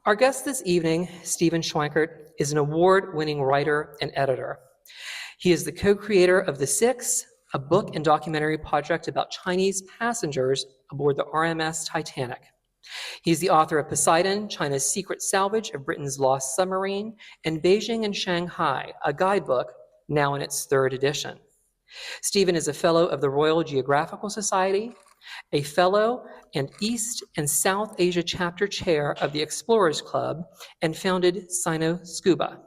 Our guest this evening, Steven Schwankert, is an award-winning writer and editor. He is the co-creator of The Six, a book and documentary project about Chinese passengers aboard the RMS Titanic. He's the author of Poseidon, China's Secret Salvage of Britain's Lost Submarine, and Beijing and Shanghai, a guidebook now in its third edition. Steven is a fellow of the Royal Geographical Society, a fellow and East and South Asia chapter chair of the Explorers Club, and founded Sino Scuba.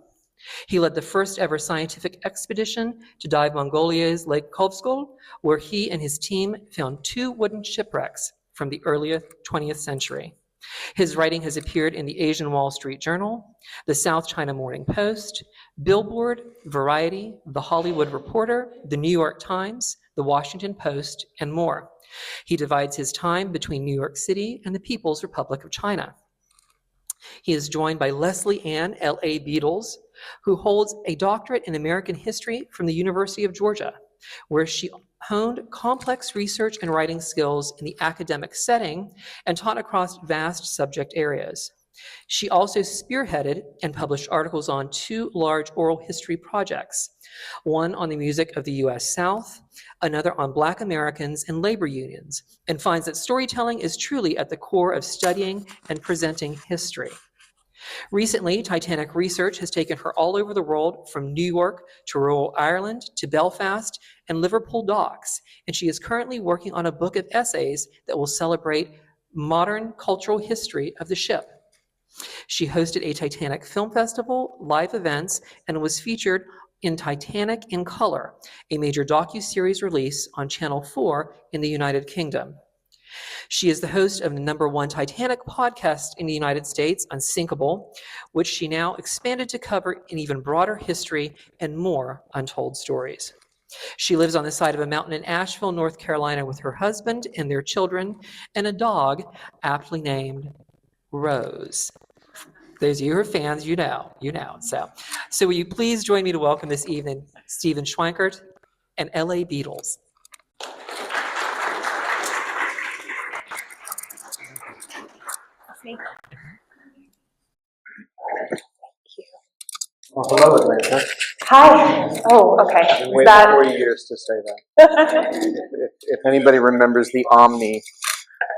He led the first ever scientific expedition to dive Mongolia's Lake Khovsgol, where he and his team found 2 wooden shipwrecks from the early 20th century. His writing has appeared in the Asian Wall Street Journal, the South China Morning Post, Billboard, Variety, The Hollywood Reporter, The New York Times, The Washington Post, and more. He divides his time between New York City and the People's Republic of China. He is joined by Lesley-Anne, L.A. Beadles, who holds a doctorate in American history from the University of Georgia, where she honed complex research and writing skills in the academic setting and taught across vast subject areas. She also spearheaded and published articles on 2 large oral history projects, one on the music of the U.S. South, another on Black Americans and labor unions, and finds that storytelling is truly at the core of studying and presenting history. Recently, Titanic research has taken her all over the world, from New York to rural Ireland to Belfast and Liverpool docks, and she is currently working on a book of essays that will celebrate modern cultural history of the ship. She hosted a Titanic Film Festival, live events, and was featured in Titanic in Color, a major docuseries release on Channel 4 in the United Kingdom. She is the host of the #1 Titanic podcast in the United States, Unsinkable, which she now expanded to cover an even broader history and more untold stories. She lives on the side of a mountain in Asheville, North Carolina, with her husband and their children, and a dog aptly named Rose. Those of you who are fans, you know. So will you please join me to welcome this evening Steven Schwankert and L.A. Beadles. Thank you. Well, hello, Atlanta. Hi. Oh, okay. I've been waiting 40 years to say that. if anybody remembers the Omni,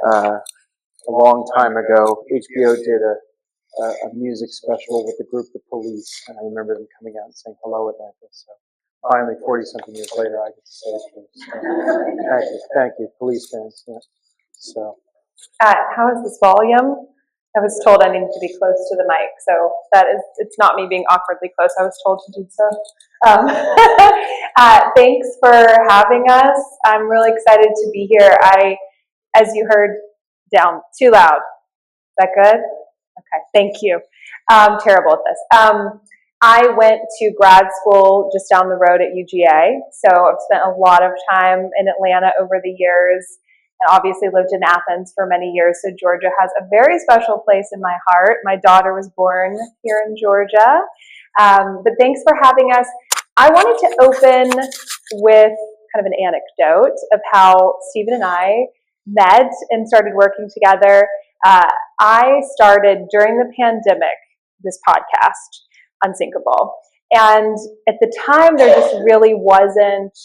a long time ago, HBO did a music special with a group of police, and I remember them coming out and saying hello, Atlanta. So finally, 40-something years later, I get to say it too. So, thank you, police fans. Yeah. So. How is this volume? I was told I needed to be close to the mic, so it's not me being awkwardly close. I was told to do so. Thanks for having us. I'm really excited to be here. As you heard, down too loud. Is that good? Okay, thank you. I'm terrible at this. I went to grad school just down the road at UGA, so I've spent a lot of time in Atlanta over the years. And obviously lived in Athens for many years, so Georgia has a very special place in my heart. My daughter was born here in Georgia. But thanks for having us. I wanted to open with kind of an anecdote of how Steven and I met and started working together. I started during the pandemic this podcast, Unsinkable. And at the time, there just really wasn't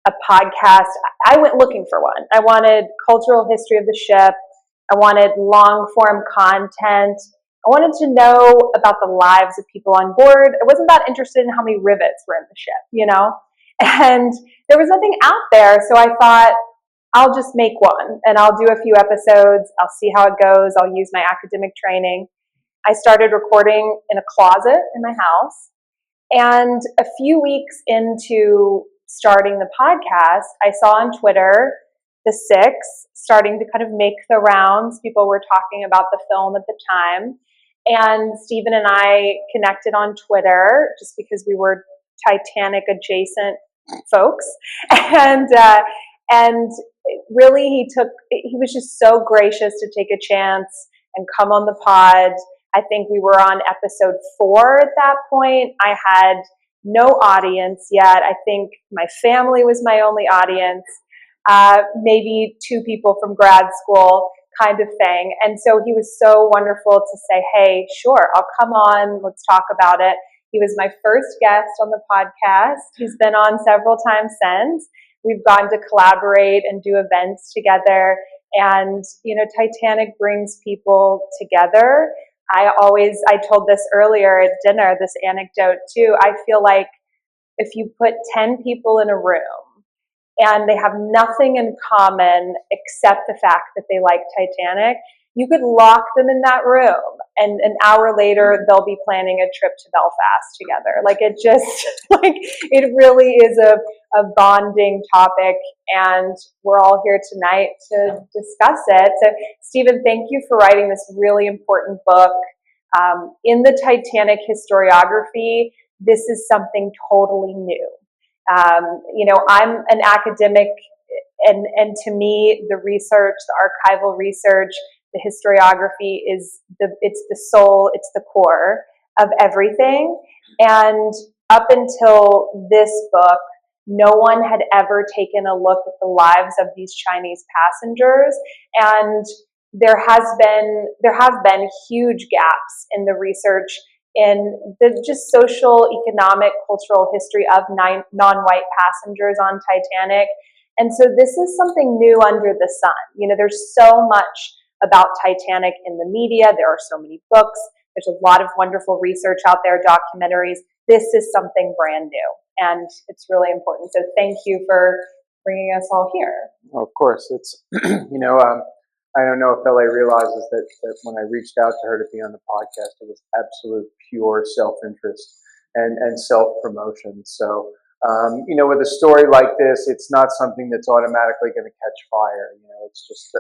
a podcast. I went looking for one. I wanted cultural history of the ship. I wanted long form content. I wanted to know about the lives of people on board. I wasn't that interested in how many rivets were in the ship, and there was nothing out there. So I thought, I'll just make one and I'll do a few episodes. I'll see how it goes. I'll use my academic training. I started recording in a closet in my house. And a few weeks into starting the podcast, I saw on Twitter The Six starting to kind of make the rounds. People were talking about the film at the time. And Steven and I connected on Twitter just because we were Titanic adjacent folks. And really he was just so gracious to take a chance and come on the pod. I think we were on episode 4 at that point. I had no audience yet. I think my family was my only audience, maybe 2 people from grad school. kind of thing. And so he was so wonderful to say, hey, sure, I'll come on, let's talk about it. He was my first guest on the podcast. He's been on several times since. We've gone to collaborate and do events together. And, you know, Titanic brings people together. I told this earlier at dinner, this anecdote too. I feel like if you put 10 people in a room and they have nothing in common except the fact that they like Titanic, you could lock them in that room and an hour later they'll be planning a trip to Belfast together. Like it just, like it really is a bonding topic, and we're all here tonight to discuss it. So Steven, thank you for writing this really important book. In the Titanic historiography, this is something totally new. You know, I'm an academic, and to me, the research, the archival research, the historiography it's the soul, it's the core of everything. And up until this book, no one had ever taken a look at the lives of these Chinese passengers, and there have been huge gaps in the research in the just social, economic, cultural history of non-white passengers on Titanic. And so this is something new under the sun. You know, there's so much about Titanic in the media. There are so many books. There's a lot of wonderful research out there, documentaries. This is something brand new, and it's really important. So thank you for bringing us all here. Well, of course, it's, you know, I don't know if LA realizes that when I reached out to her to be on the podcast, it was absolute pure self-interest and self-promotion. So, you know, with a story like this, it's not something that's automatically going to catch fire. You know, it's just,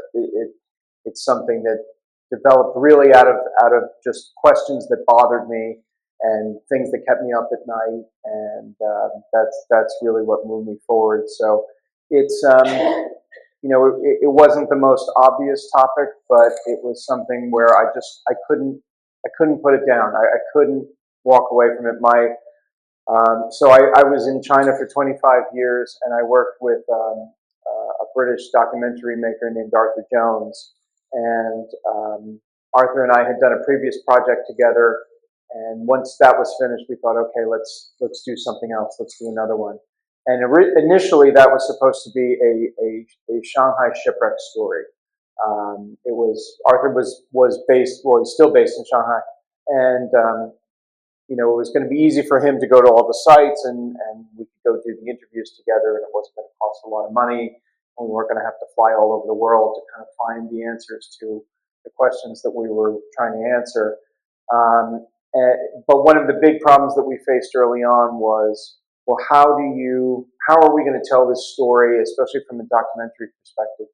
it's something that developed really out of just questions that bothered me and things that kept me up at night. And that's really what moved me forward. So it's, you know, it wasn't the most obvious topic, but it was something where I couldn't put it down. I couldn't walk away from it. So I was in China for 25 years, and I worked with a British documentary maker named Arthur Jones. And Arthur and I had done a previous project together, and once that was finished, we thought, okay, let's do something else. Let's do another one. And initially, that was supposed to be a Shanghai shipwreck story. It was Arthur was based, well, he's still based in Shanghai, and you know, it was going to be easy for him to go to all the sites, and we could go do the interviews together, and it wasn't going to cost a lot of money, and we weren't going to have to fly all over the world to kind of find the answers to the questions that we were trying to answer. But one of the big problems that we faced early on was, well, how are we going to tell this story, especially from a documentary perspective?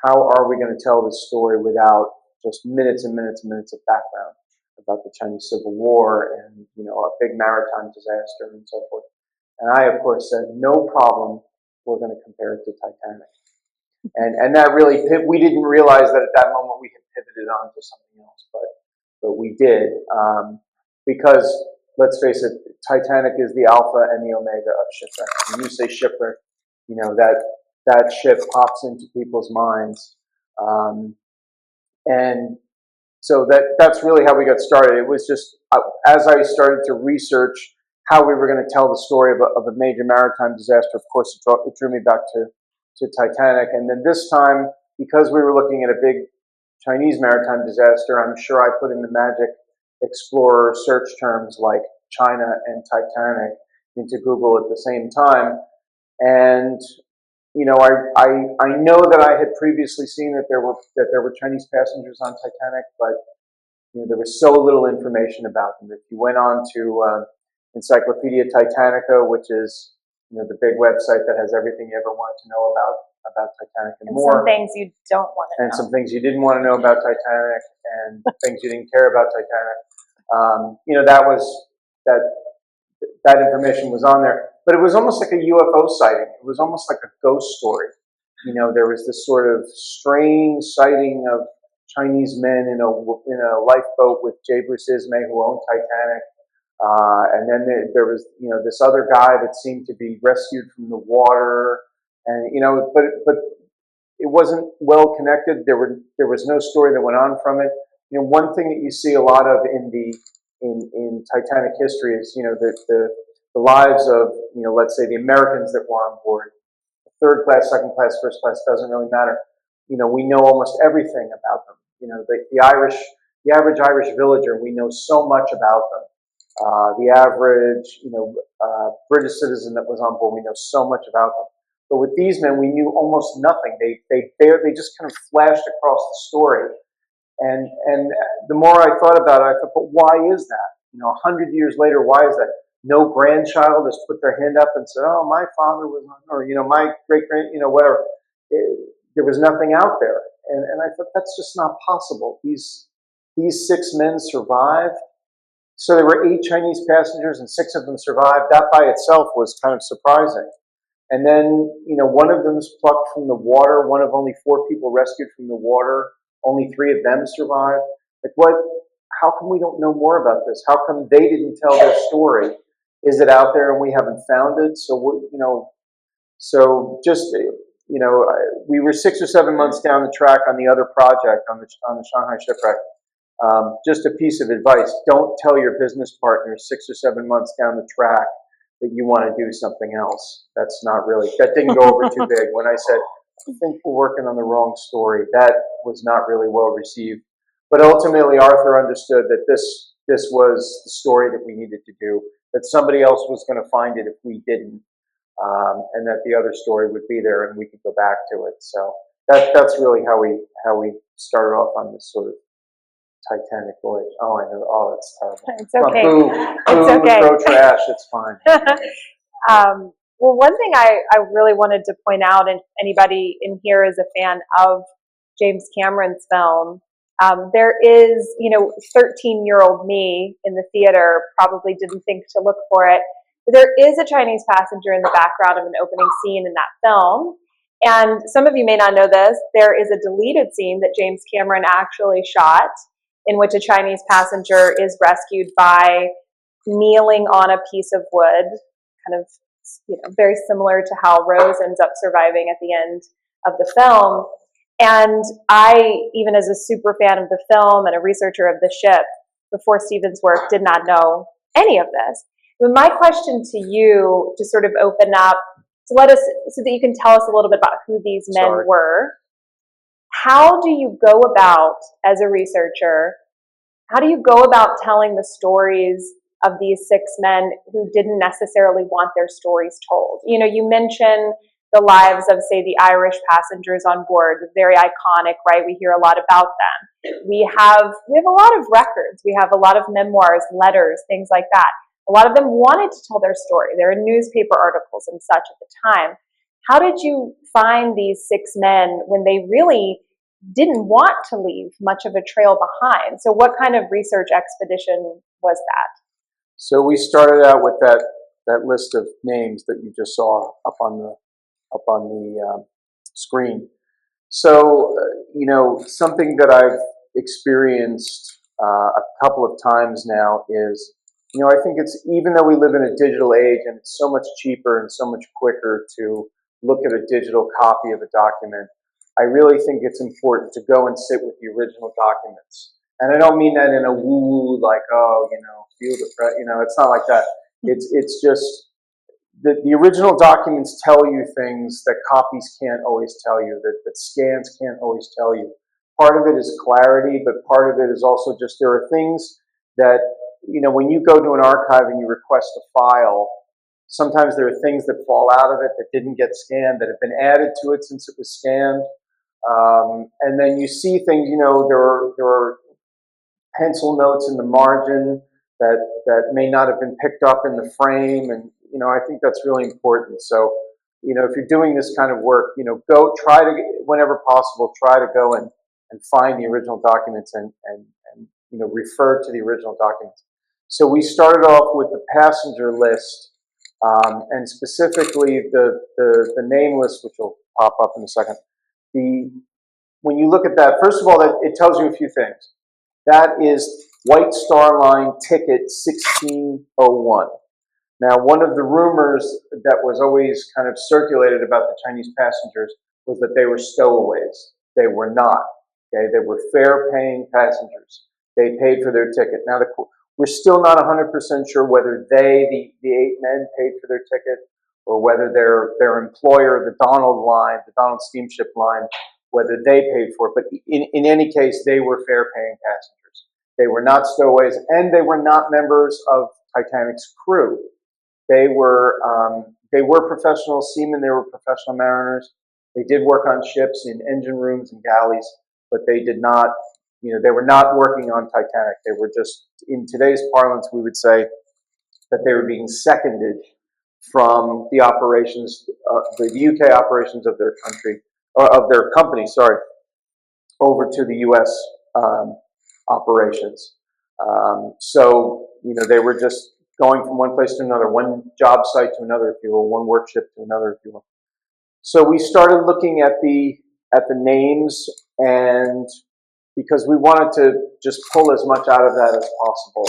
How are we going to tell this story without just minutes and minutes and minutes of background about the Chinese Civil War and, you know, a big maritime disaster and so forth? And I, of course, said, no problem, we're going to compare it to Titanic. And that really, we didn't realize that at that moment we had pivoted on to something else, but we did. Because, let's face it, Titanic is the alpha and the omega of shipwreck. When you say shipwreck, you know, that ship pops into people's minds. And so that's really how we got started. It was just, as I started to research how we were going to tell the story of a major maritime disaster, of course, it drew me back to Titanic. And then this time, because we were looking at a big Chinese maritime disaster, I'm sure I put in the magic explorer search terms like China and Titanic into Google at the same time. And, you know, I know that I had previously seen that there were Chinese passengers on Titanic, but, you know, there was so little information about them. If you went on to Encyclopedia Titanica, which is, you know, the big website that has everything you ever wanted to know about Titanic and more. Some things you don't want to know. And some things you didn't want to know about Titanic, and things you didn't care about Titanic. You know, that information was on there. But it was almost like a UFO sighting. It was almost like a ghost story. You know, there was this sort of strange sighting of Chinese men in a lifeboat with J. Bruce Ismay, who owned Titanic. And then there was, you know, this other guy that seemed to be rescued from the water. And, you know, but it wasn't well connected. There was no story that went on from it. You know, one thing that you see a lot of in Titanic history is, you know, the lives of, you know, let's say the Americans that were on board. Third class, second class, first class, doesn't really matter. You know, we know almost everything about them. You know, the average Irish villager, we know so much about them. The average, you know, British citizen that was on board, we know so much about them. But with these men, we knew almost nothing. They just kind of flashed across the story. And the more I thought about it, I thought, but why is that? You know, 100 years later, why is that? No grandchild has put their hand up and said, oh, my father was on, or, you know, my great-grand, you know, whatever. There was nothing out there. And I thought, that's just not possible. These 6 men survived. So there were 8 Chinese passengers and 6 of them survived. That by itself was kind of surprising. And then, you know, one of them was plucked from the water. One of only 4 people rescued from the water. Only 3 of them survived. Like, what? How come we don't know more about this? How come they didn't tell their story? Is it out there and we haven't found it? So, you know, so just, you know, we were 6 or 7 months down the track on the other project, on the Shanghai shipwreck. Just a piece of advice: don't tell your business partners 6 or 7 months down the track that you want to do something else. That's not really, that didn't go over too big. When I said, I think we're working on the wrong story, that was not really well received. But ultimately, Arthur understood that this was the story that we needed to do, that somebody else was going to find it if we didn't, and that the other story would be there and we could go back to it. So that's really how we started off on this sort of Titanic voyage. Oh, I know. Oh, it's terrible. It's okay. Boo, It's okay. throw trash. It's fine. Well, one thing I really wanted to point out, and anybody in here is a fan of James Cameron's film, there is, you know, 13-year-old me in the theater probably didn't think to look for it. There is a Chinese passenger in the background of an opening scene in that film. And some of you may not know this, there is a deleted scene that James Cameron actually shot in which a Chinese passenger is rescued by kneeling on a piece of wood, kind of, you know, very similar to how Rose ends up surviving at the end of the film. And I, even as a super fan of the film and a researcher of the ship, before Steven's work, did not know any of this. But my question to you, to sort of open up, so that you can tell us a little bit about who these men were. How do you go about, as a researcher, how do you go about telling the stories of these 6 men who didn't necessarily want their stories told? You know, you mentioned the lives of, say, the Irish passengers on board, very iconic, right? We hear a lot about them. We have a lot of records. We have a lot of memoirs, letters, things like that. A lot of them wanted to tell their story. There are newspaper articles and such at the time. How did you find these 6 men when they really didn't want to leave much of a trail behind? So what kind of research expedition was that? So we started out with that list of names that you just saw up on the screen. So, you know, something that I've experienced a couple of times now is, you know, I think it's, even though we live in a digital age and it's so much cheaper and so much quicker to look at a digital copy of a document, I really think it's important to go and sit with the original documents. And I don't mean that in a woo-woo, like, oh, you know, feel the press, you know, it's not like that. It's just, the original documents tell you things that copies can't always tell you, that scans can't always tell you. Part of it is clarity, but part of it is also just, there are things that, you know, when you go to an archive and you request a file, sometimes there are things that fall out of it that didn't get scanned, that have been added to it since it was scanned. And then you see things, you know, there are pencil notes in the margin that may not have been picked up in the frame. And, you know, I think that's really important. So, you know, if you're doing this kind of work, you know, whenever possible, try to go and find the original documents and you know, refer to the original documents. So we started off with the passenger list, and specifically the name list, which will pop up in a second. When you look at that, first of all, it tells you a few things. That is White Star Line ticket 1601. Now, one of the rumors that was always kind of circulated about the Chinese passengers was that they were stowaways. They were not. Okay, they were fare-paying passengers. They paid for their ticket. Now, we're still not 100% sure whether the 8 men, paid for their ticket, or whether their employer, the Donald Steamship Line, whether they paid for it. But in any case, they were fare-paying passengers. They were not stowaways, and they were not members of Titanic's crew. They were professional seamen. They were professional mariners. They did work on ships in engine rooms and galleys, but they did not, they were not working on Titanic. They were just, in today's parlance, we would say that they were being seconded from the operations, the UK operations of their country, or of their company, sorry, over to the US operations. So, they were just going from one place to another, one job site to another, if you will, one workship to another, if you will. So we started looking at the names, and because we wanted to just pull as much out of that as possible.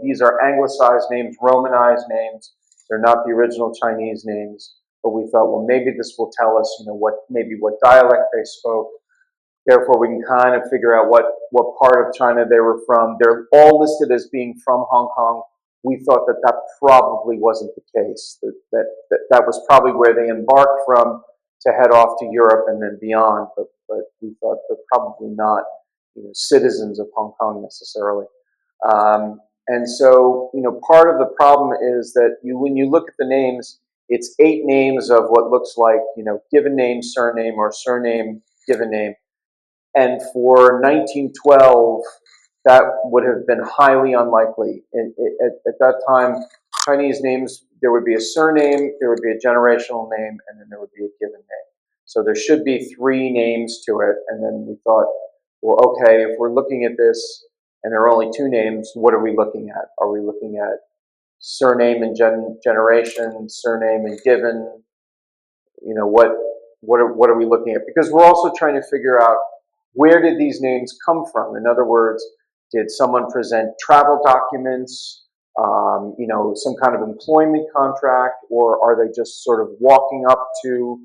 These are anglicized names, Romanized names. They're not the original Chinese names. But we thought, well, maybe this will tell us, what dialect they spoke. Therefore, we can kind of figure out what part of China they were from. They're all listed as being from Hong Kong. We thought that probably wasn't the case. That was probably where they embarked from to head off to Europe and then beyond. But we thought they're probably not, citizens of Hong Kong necessarily. And so, part of the problem is that when you look at the names, it's 8 names of what looks like, given name, surname, or surname, given name. And for 1912, that would have been highly unlikely. At that time, Chinese names, there would be a surname, there would be a generational name, and then there would be a given name. So there should be 3 names to it. And then we thought, well, okay, if we're looking at this and there are only 2 names, what are we looking at? Are we looking at surname and generation, surname and given? What are we looking at? Because we're also trying to figure out, where did these names come from? In other words, did someone present travel documents, some kind of employment contract, or are they just sort of walking up to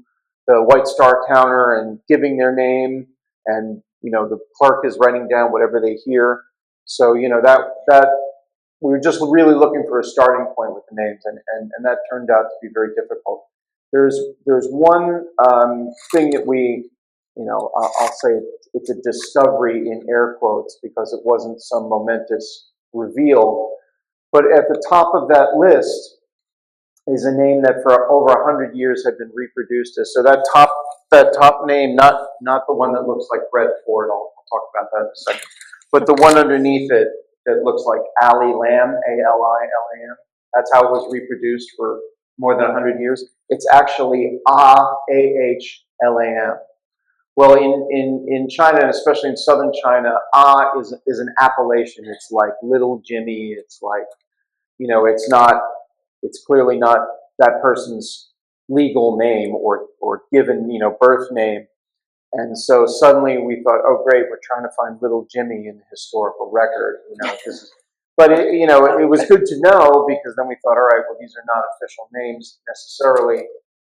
the White Star counter and giving their name, and the clerk is writing down whatever they hear? So that we were just really looking for a starting point with the names, and that turned out to be very difficult. There's one thing that we, I'll say it's a discovery in air quotes, because it wasn't some momentous reveal. But at the top of that list is a name that for over 100 years had been reproduced as. So that top name, not the one that looks like Brett Ford, I'll talk about that in a second, but the one underneath it that looks like Ali Lam, A-L-I-L-A-M. That's how it was reproduced for more than 100 years. It's actually A-H-L-A-M. Well, in China, and especially in southern China, is an appellation. It's like Little Jimmy. It's like, it's clearly not that person's legal name or given, birth name. And so suddenly we thought, oh, great, we're trying to find Little Jimmy in the historical record. But it was good to know, because then we thought, all right, well, these are not official names necessarily,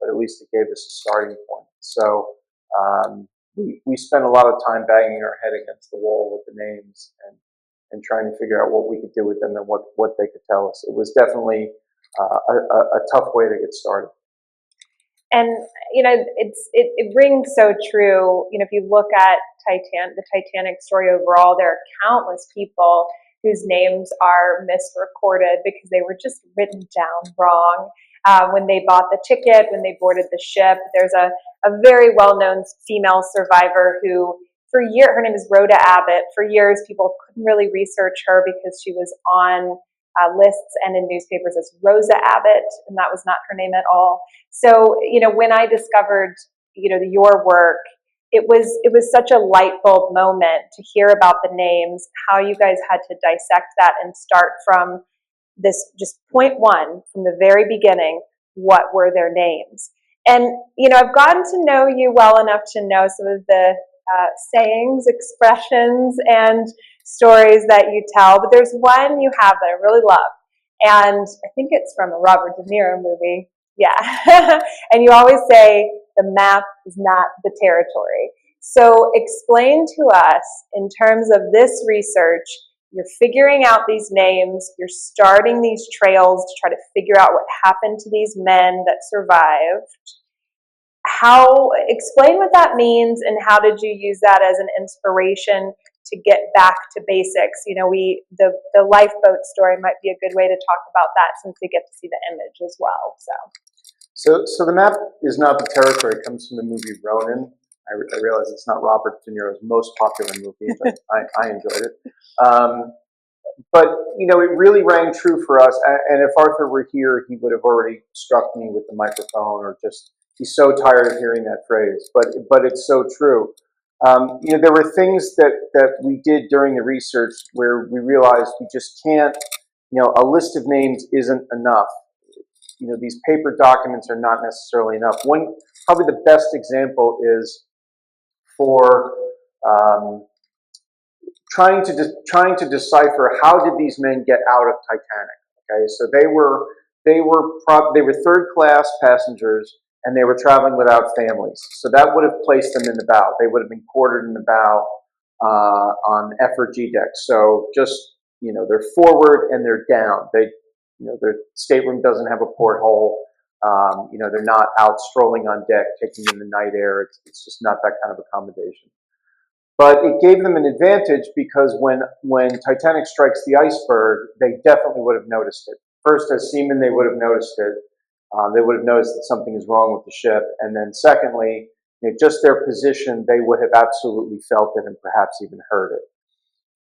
but at least it gave us a starting point. So we spent a lot of time banging our head against the wall with the names and trying to figure out what we could do with them and what they could tell us. It was definitely a tough way to get started. And it rings so true. If you look at the Titanic story overall, there are countless people whose names are misrecorded because they were just written down wrong. When they bought the ticket, when they boarded the ship, there's a very well-known female survivor who, for years, her name is Rhoda Abbott. For years, people couldn't really research her because she was on lists and in newspapers as Rosa Abbott, and that was not her name at all. So, when I discovered, your work, it was such a light bulb moment to hear about the names, how you guys had to dissect that and start from this just point one, from the very beginning, what were their names. And, I've gotten to know you well enough to know some of the sayings, expressions, and stories that you tell, but there's one you have that I really love, and I think it's from a Robert De Niro movie. Yeah. And you always say, the map is not the territory. So explain to us, in terms of this research, you're figuring out these names, you're starting these trails to try to figure out what happened to these men that survived. Explain what that means, and how did you use that as an inspiration to get back to basics? You know, the lifeboat story might be a good way to talk about that, since we get to see the image as well. So the map is not the territory. It comes from the movie Ronin. I realize it's not Robert De Niro's most popular movie, but I enjoyed it. But, you know, it really rang true for us. And if Arthur were here, he would have already struck me with the microphone, or just, he's so tired of hearing that phrase. But it's so true. You know, there were things that we did during the research where we realized we just can't, you know, a list of names isn't enough. You know, these paper documents are not necessarily enough. Probably the best example is for trying to decipher how did these men get out of Titanic. Okay, so they were third class passengers, and they were traveling without families. So that would have placed them in the bow. They would have been quartered in the bow on F or G deck. So just, you know, they're forward and they're down. You know, their stateroom doesn't have a porthole. You know, they're not out strolling on deck, taking in the night air. It's just not that kind of accommodation. But it gave them an advantage, because when Titanic strikes the iceberg, they definitely would have noticed it. First, as seamen, they would have noticed it. They would have noticed that something is wrong with the ship. And then secondly, you know, just their position, they would have absolutely felt it and perhaps even heard it.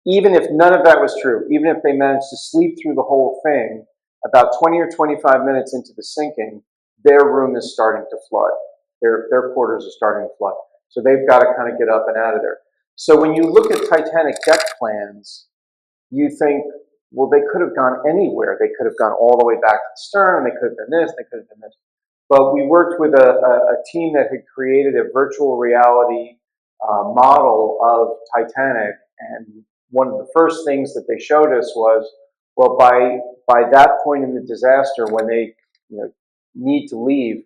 Even if none of that was true, even if they managed to sleep through the whole thing, about 20 or 25 minutes into the sinking, their room is starting to flood. Their quarters are starting to flood. So they've got to kind of get up and out of there. So when you look at Titanic deck plans, you think, well, they could have gone anywhere. They could have gone all the way back to the stern. They could have done this. They could have done this. But we worked with a team that had created a virtual reality model of Titanic, and one of the first things that they showed us was, well, by that point in the disaster, when they, you know, need to leave,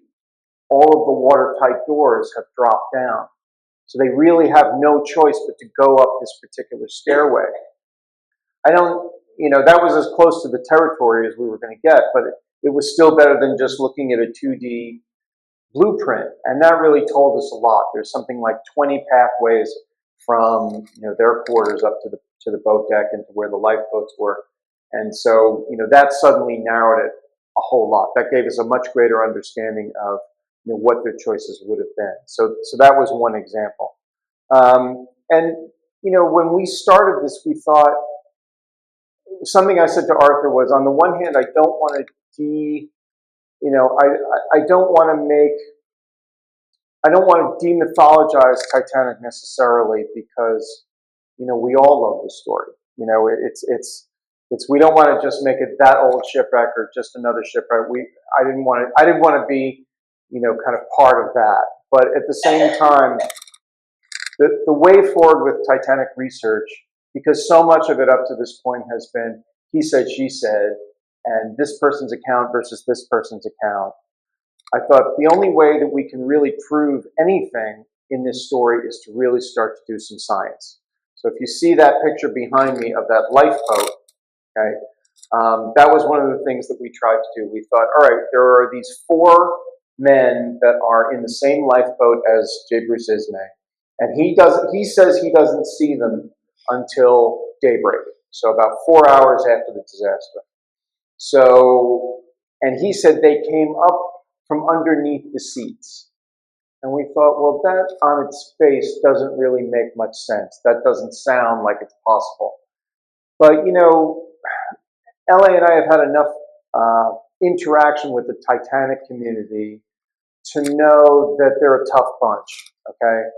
all of the watertight doors have dropped down. So they really have no choice but to go up this particular stairway. You know, that was as close to the territory as we were going to get, but it was still better than just looking at a 2D blueprint. And that really told us a lot. There's something like 20 pathways from, you know, their quarters up to the boat deck and to where the lifeboats were. And so, you know, that suddenly narrowed it a whole lot. That gave us a much greater understanding of, you know, what their choices would have been. So that was one example. And, you know, when we started this, we thought, something I said to Arthur was, on the one hand, I don't want to I don't want to demythologize Titanic necessarily, because, you know, we all love the story. You know, we don't want to just make it that old shipwreck or just another shipwreck. I didn't want to be, you know, kind of part of that. But at the same time, the way forward with Titanic research, because so much of it up to this point has been he said, she said, and this person's account versus this person's account, I thought the only way that we can really prove anything in this story is to really start to do some science. So if you see that picture behind me of that lifeboat, okay, that was one of the things that we tried to do. We thought, all right, there are these 4 men that are in the same lifeboat as J. Bruce Ismay, and he says he doesn't see them until daybreak, so about 4 hours after the disaster. So, and he said they came up from underneath the seats. And we thought, well, that on its face doesn't really make much sense. That doesn't sound like it's possible. But, you know, LA and I have had enough interaction with the Titanic community to know that they're a tough bunch, okay?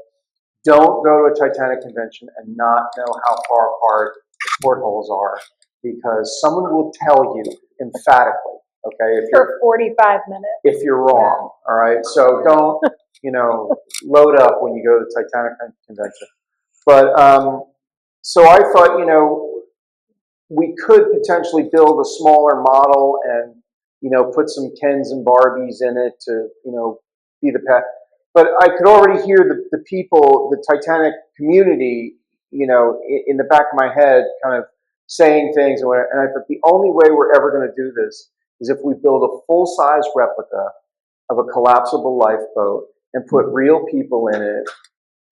Don't go to a Titanic convention and not know how far apart the portholes are, because someone will tell you emphatically, okay? For 45 minutes. If you're wrong, all right? So don't, you know, load up when you go to the Titanic convention. But, so I thought, you know, we could potentially build a smaller model and, you know, put some Kens and Barbies in it to, you know, be the path. but I could already hear the people, the Titanic community, in the back of my head, kind of saying things, and I thought the only way we're ever going to do this is if we build a full-size replica of a collapsible lifeboat and put real people in it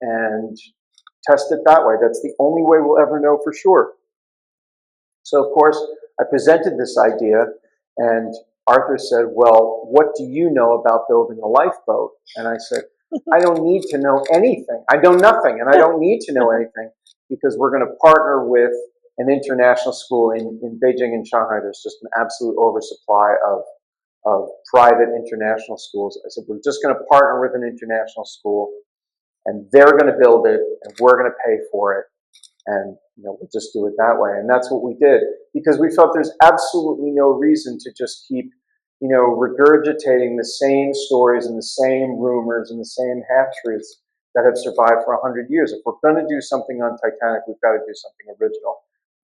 and test it that way. That's the only way we'll ever know for sure. So, of course, I presented this idea, and Arthur said, well, what do you know about building a lifeboat? And I said, I don't need to know anything. I know nothing, and I don't need to know anything, because we're going to partner with an international school in Beijing and Shanghai. There's just an absolute oversupply of private international schools. I said, we're just going to partner with an international school, and they're going to build it, and we're going to pay for it, and we'll just do it that way. And that's what we did, because we felt there's absolutely no reason to just keep regurgitating the same stories and the same rumors and the same half-truths that have survived for 100 years. If we're going to do something on Titanic, we've got to do something original.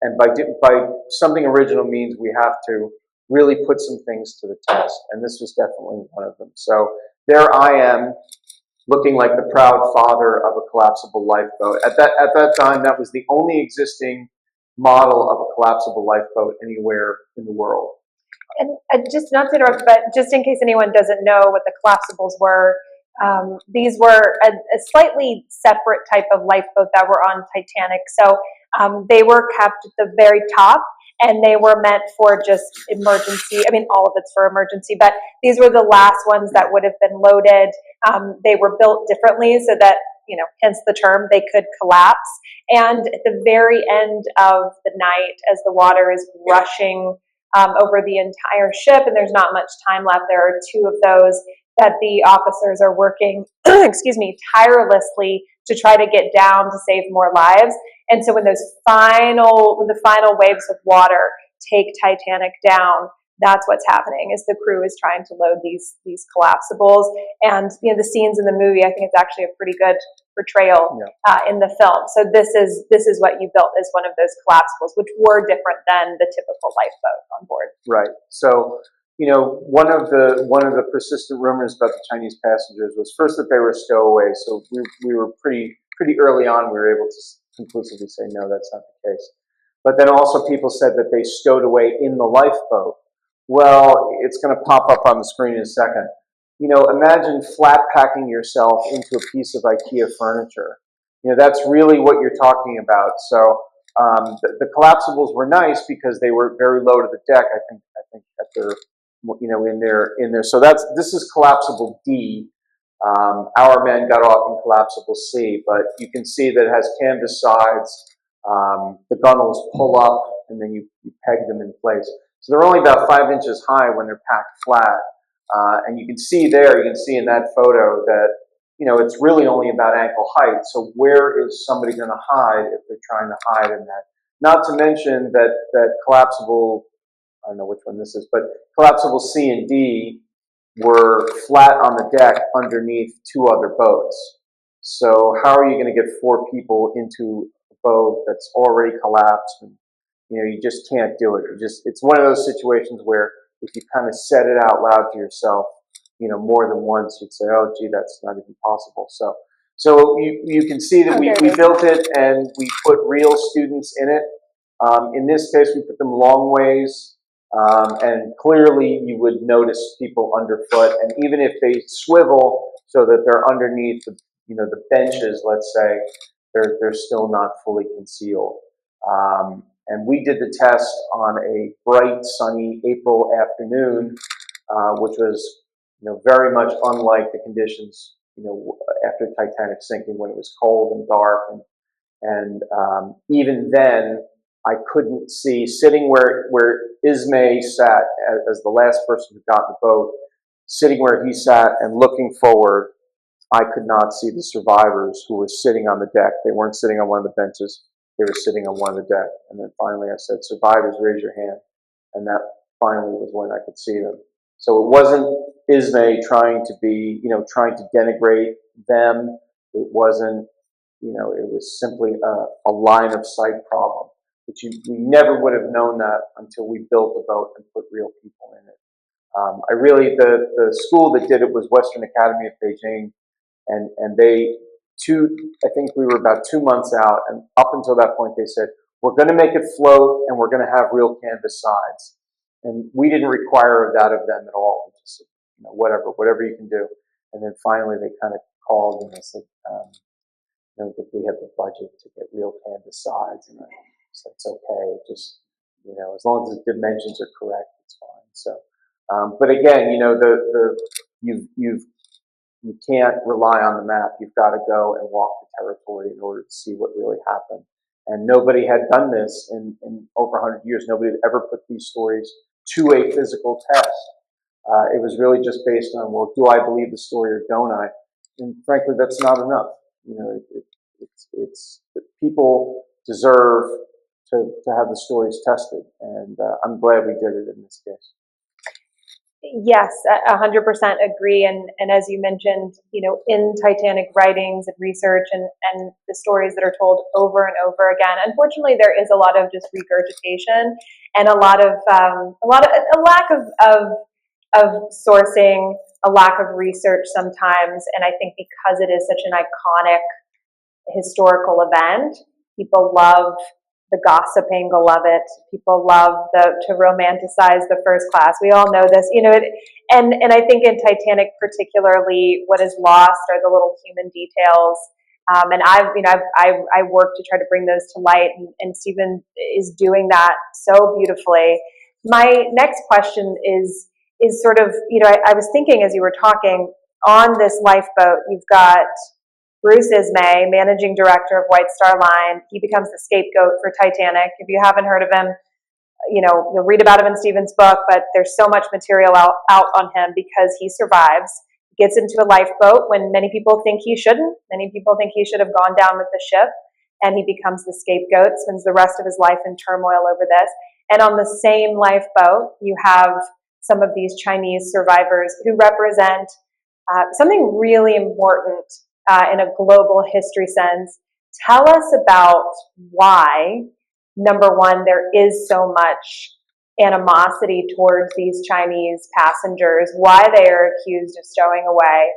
And by something original means we have to really put some things to the test. And this was definitely one of them. So there I am, looking like the proud father of a collapsible lifeboat. At that time, that was the only existing model of a collapsible lifeboat anywhere in the world. And just not to interrupt, but just in case anyone doesn't know what the collapsibles were, these were a slightly separate type of lifeboat that were on Titanic. So they were kept at the very top, and they were meant for just emergency. I mean, all of it's for emergency, but these were the last ones that would have been loaded. They were built differently so that, hence the term, they could collapse. And at the very end of the night, as the water is rushing over the entire ship, and there's not much time left, there are two of those that the officers are working, tirelessly to try to get down to save more lives. And so when the final waves of water take Titanic down, that's what's happening, is the crew is trying to load these collapsibles. And the scenes in the movie, I think it's actually a pretty good portrayal in the film. So this is what you built, is one of those collapsibles, which were different than the typical lifeboat on board. Right. So one of the persistent rumors about the Chinese passengers was first that they were stowaways. So we were pretty early on, we were able to conclusively say no, that's not the case. But then also people said that they stowed away in the lifeboat. Well, it's going to pop up on the screen in a second. Imagine flat packing yourself into a piece of IKEA furniture. That's really what you're talking about. So the collapsibles were nice because they were very low to the deck. I think at their in there. So this is collapsible D. Our men got off in collapsible C, but you can see that it has canvas sides. The gunnels pull up, and then you peg them in place. So they're only about 5 inches high when they're packed flat. And you can see in that photo that, it's really only about ankle height. So where is somebody going to hide if they're trying to hide in that? Not to mention that collapsible, I don't know which one this is, but collapsible C and D were flat on the deck underneath two other boats. So how are you going to get 4 people into a boat that's already collapsed? And, you just can't do it. It's one of those situations where if you kind of said it out loud to yourself, more than once, you'd say, oh, gee, that's not even possible. So you can see that we built it, and we put real students in it. In this case, we put them long ways, and clearly you would notice people underfoot. And even if they swivel so that they're underneath the benches, let's say, they're still not fully concealed. And we did the test on a bright, sunny April afternoon, which was, very much unlike the conditions, after Titanic sinking, when it was cold and dark, and even then, I couldn't see, sitting where Ismay sat as the last person who got in the boat, sitting where he sat and looking forward, I could not see the survivors who were sitting on the deck. They weren't sitting on one of the benches. They were sitting on one of the deck. And then finally I said, survivors, raise your hand. And that finally was when I could see them. So it wasn't Ismay trying to denigrate them. It wasn't, it was simply a line of sight problem, which we never would have known that until we built the boat and put real people in it. The school that did it was Western Academy of Beijing. And I think we were about 2 months out, and up until that point they said, we're going to make it float and we're going to have real canvas sides. And we didn't require that of them at all. We just said, whatever you can do. And then finally they kind of called and they said, I don't think we have the budget to get real canvas sides. And I said, it's okay. Just, as long as the dimensions are correct, it's fine. So, but again, you can't rely on the map. You've got to go and walk the territory in order to see what really happened. And nobody had done this in over 100 years. Nobody had ever put these stories to a physical test. It was really just based on, well, do I believe the story or don't I? And frankly, that's not enough. People deserve to have the stories tested, and I'm glad we did it in this case. Yes, 100% agree. And as you mentioned, in Titanic writings and research and the stories that are told over and over again, unfortunately, there is a lot of just regurgitation and a lack of sourcing, a lack of research sometimes. And I think because it is such an iconic historical event, people love the gossip angle of it. People love to romanticize the first class. We all know this, and I think in Titanic particularly, what is lost are the little human details. And I work to try to bring those to light, and Steven is doing that so beautifully. My next question is sort of, I was thinking as you were talking, on this lifeboat, you've got Bruce Ismay, managing director of White Star Line. He becomes the scapegoat for Titanic. If you haven't heard of him, you'll read about him in Steven's book, but there's so much material out on him because he survives, gets into a lifeboat when many people think he shouldn't. Many people think he should have gone down with the ship, and he becomes the scapegoat, spends the rest of his life in turmoil over this. And on the same lifeboat, you have some of these Chinese survivors who represent something really important in a global history sense. Tell us about why, number one, there is so much animosity towards these Chinese passengers, why they are accused of stowing away,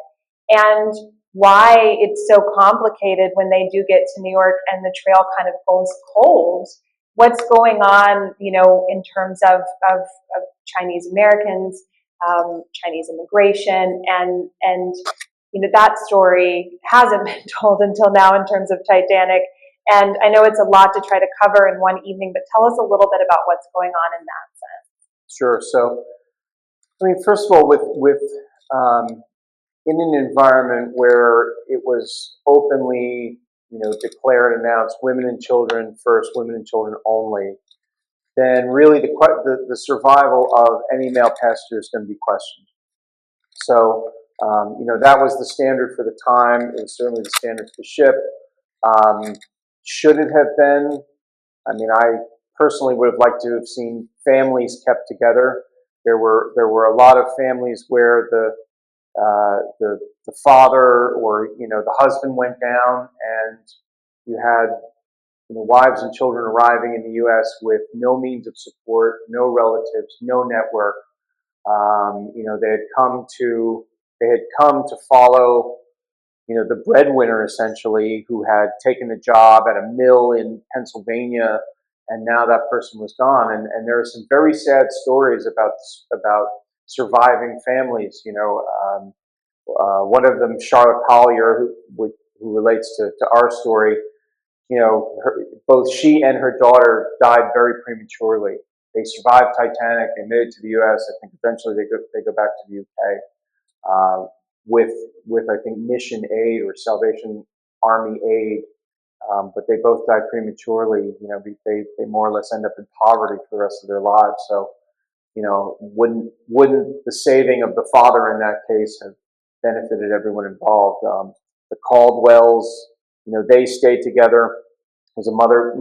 and why it's so complicated when they do get to New York and the trail kind of goes cold. What's going on, in terms of Chinese Americans, Chinese immigration, and that story hasn't been told until now in terms of Titanic. And I know it's a lot to try to cover in one evening, but tell us a little bit about what's going on in that sense. Sure. So, first of all, with in an environment where it was openly, declared, announced, women and children first, women and children only, then really the survival of any male passenger is going to be questioned. So, that was the standard for the time. It was certainly the standard for the ship. Should it have been? I personally would have liked to have seen families kept together. There were a lot of families where the father or the husband went down, and you had wives and children arriving in the U.S. with no means of support, no relatives, no network. They had come to follow the breadwinner, essentially, who had taken a job at a mill in Pennsylvania, and now that person was gone. And there are some very sad stories about surviving families. One of them, Charlotte Collier, who relates to our story. Both she and her daughter died very prematurely. They survived Titanic. They made it to the U.S. I think eventually they go back to the U.K. With I think mission aid or Salvation Army aid, but they both died prematurely. They more or less end up in poverty for the rest of their lives. So, wouldn't the saving of the father in that case have benefited everyone involved? The Caldwells, they stayed together. It was a mother,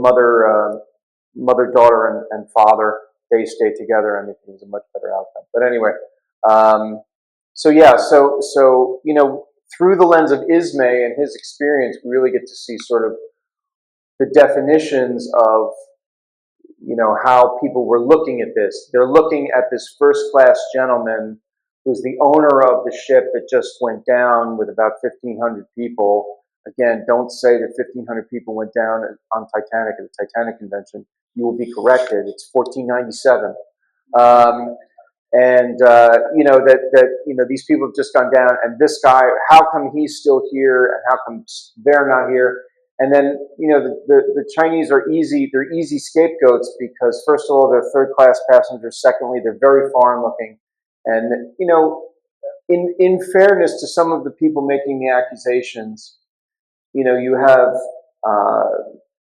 daughter, and father. They stayed together, and it was a much better outcome. But anyway. So through the lens of Ismay and his experience, we really get to see sort of the definitions of, how people were looking at this. They're looking at this first-class gentleman who's the owner of the ship that just went down with about 1,500 people. Again, don't say that 1,500 people went down on Titanic at the Titanic convention. You will be corrected. It's 1497. These people have just gone down, and this guy, how come he's still here, and how come they're not here? And then, the Chinese are easy. They're easy scapegoats because, first of all, they're third-class passengers. Secondly, they're very foreign-looking. And, in fairness to some of the people making the accusations, you have,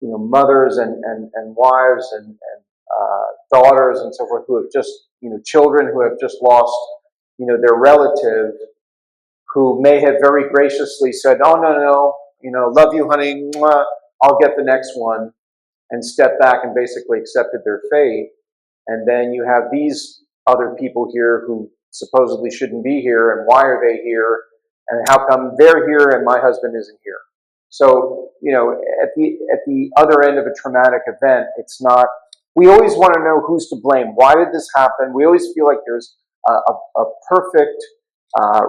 mothers and wives and daughters and so forth who have just, children who have just lost, their relative, who may have very graciously said, "Oh, no, love you, honey, mwah, I'll get the next one," and stepped back and basically accepted their fate. And then you have these other people here who supposedly shouldn't be here, and why are they here, and how come they're here and my husband isn't here? So, at the other end of a traumatic event, it's not, we always want to know who's to blame. Why did this happen? We always feel like there's a perfect,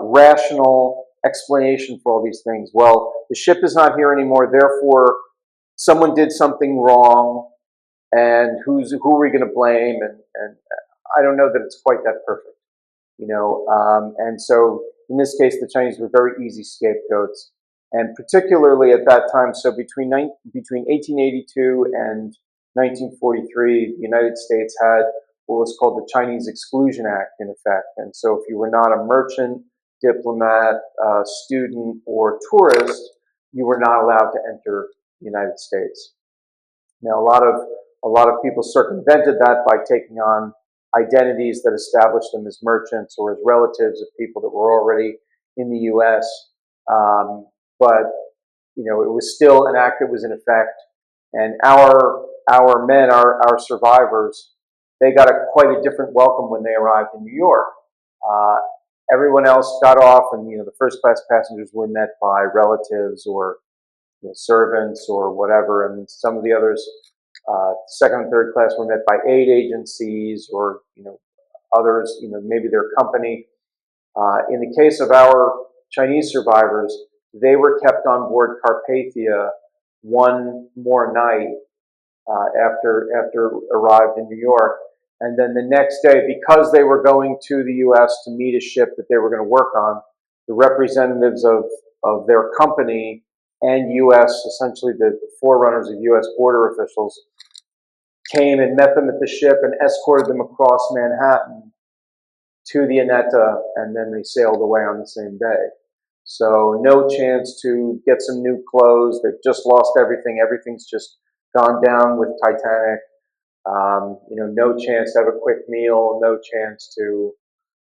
rational explanation for all these things. Well, the ship is not here anymore, therefore someone did something wrong, and who are we going to blame? And I don't know that it's quite that perfect, and so in this case, the Chinese were very easy scapegoats. And particularly at that time, so between 1882 and 1943, the United States had what was called the Chinese Exclusion Act in effect. And so if you were not a merchant, diplomat, student, or tourist, you were not allowed to enter the United States. Now, a lot of people circumvented that by taking on identities that established them as merchants or as relatives of people that were already in the U.S., but it was still an act that was in effect, and our men, our survivors, they got quite a different welcome when they arrived in New York. Everyone else got off, and the first class passengers were met by relatives or servants or whatever, and some of the others, second and third class, were met by aid agencies or others, maybe their company. In the case of our Chinese survivors, they were kept on board Carpathia one more night after arrived in New York, and then the next day, because they were going to the U.S. to meet a ship that they were going to work on, the representatives of their company and U.S., essentially the forerunners of U.S. border officials, came and met them at the ship and escorted them across Manhattan to the Aneta, and then they sailed away on the same day. So no chance to get some new clothes. They've just lost everything. Everything's just gone down with Titanic. No chance to have a quick meal. No chance to,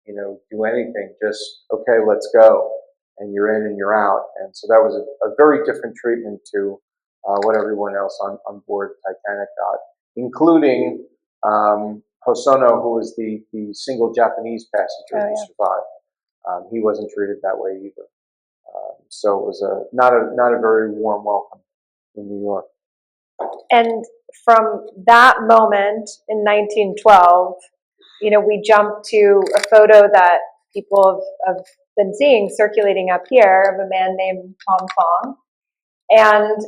do anything. Just, okay, let's go. And you're in and you're out. And so that was a very different treatment to what everyone else on board Titanic got, including Hosono, who was the single Japanese passenger who survived. He wasn't treated that way either. So it was not a very warm welcome in New York. And from that moment in 1912, we jump to a photo that people have been seeing circulating up here of a man named Tom Fong. And,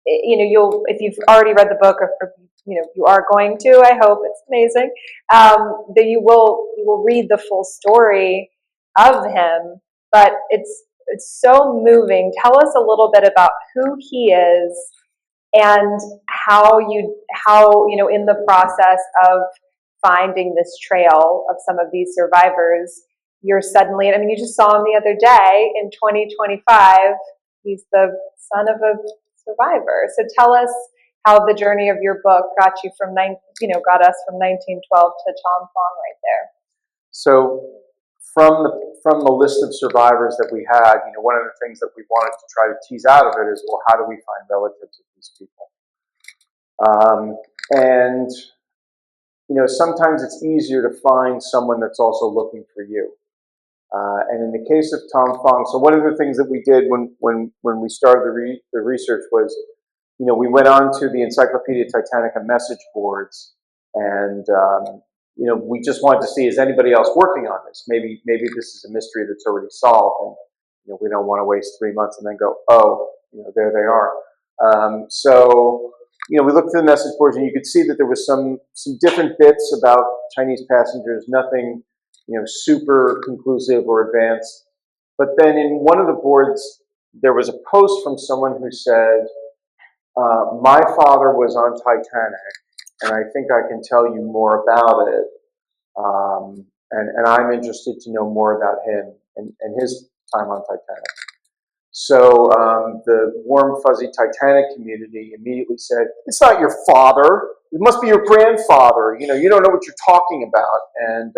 if you've already read the book, or you are going to, I hope, it's amazing, that you will read the full story of him. But it's so moving. Tell us a little bit about who he is and how in the process of finding this trail of some of these survivors, you're suddenly, you just saw him the other day in 2025, he's the son of a survivor. So tell us how the journey of your book got us from 1912 to Tom Fong right there. So from the list of survivors that we had, one of the things that we wanted to try to tease out of it is, well, how do we find relatives of these people? And sometimes it's easier to find someone that's also looking for you. And in the case of Tom Fong, so one of the things that we did when we started the research was, we went on to the Encyclopedia Titanica message boards, and we just wanted to see, is anybody else working on this? Maybe this is a mystery that's already solved, and we don't want to waste 3 months and then go, oh, there they are. So we looked through the message boards, and you could see that there was some different bits about Chinese passengers, nothing super conclusive or advanced. But then in one of the boards, there was a post from someone who said, my father was on Titanic, and I think I can tell you more about it. And I'm interested to know more about him and his time on Titanic. So the warm, fuzzy Titanic community immediately said, it's not your father. It must be your grandfather. You don't know what you're talking about. And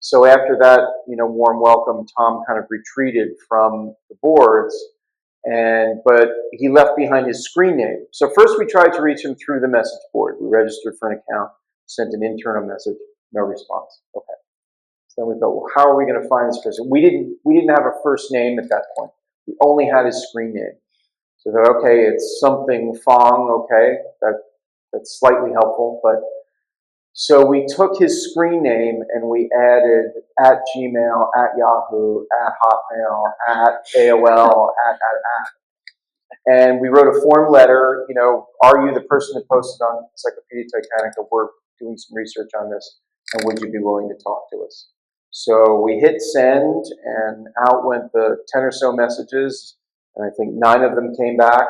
so after that, warm welcome, Tom kind of retreated from the boards. But he left behind his screen name. So first we tried to reach him through the message board. We registered for an account, sent an internal message, no response. Okay. So then we thought, well, how are we going to find this person? We didn't have a first name at that point. We only had his screen name. So that, okay, it's something Fong. Okay, that's slightly helpful. But so we took his screen name and we added at Gmail, at Yahoo, at Hotmail, at AOL, at. And we wrote a form letter, are you the person that posted on Encyclopedia Titanica? We're doing some research on this, and would you be willing to talk to us? So we hit send, and out went the 10 or so messages, and I think 9 of them came back,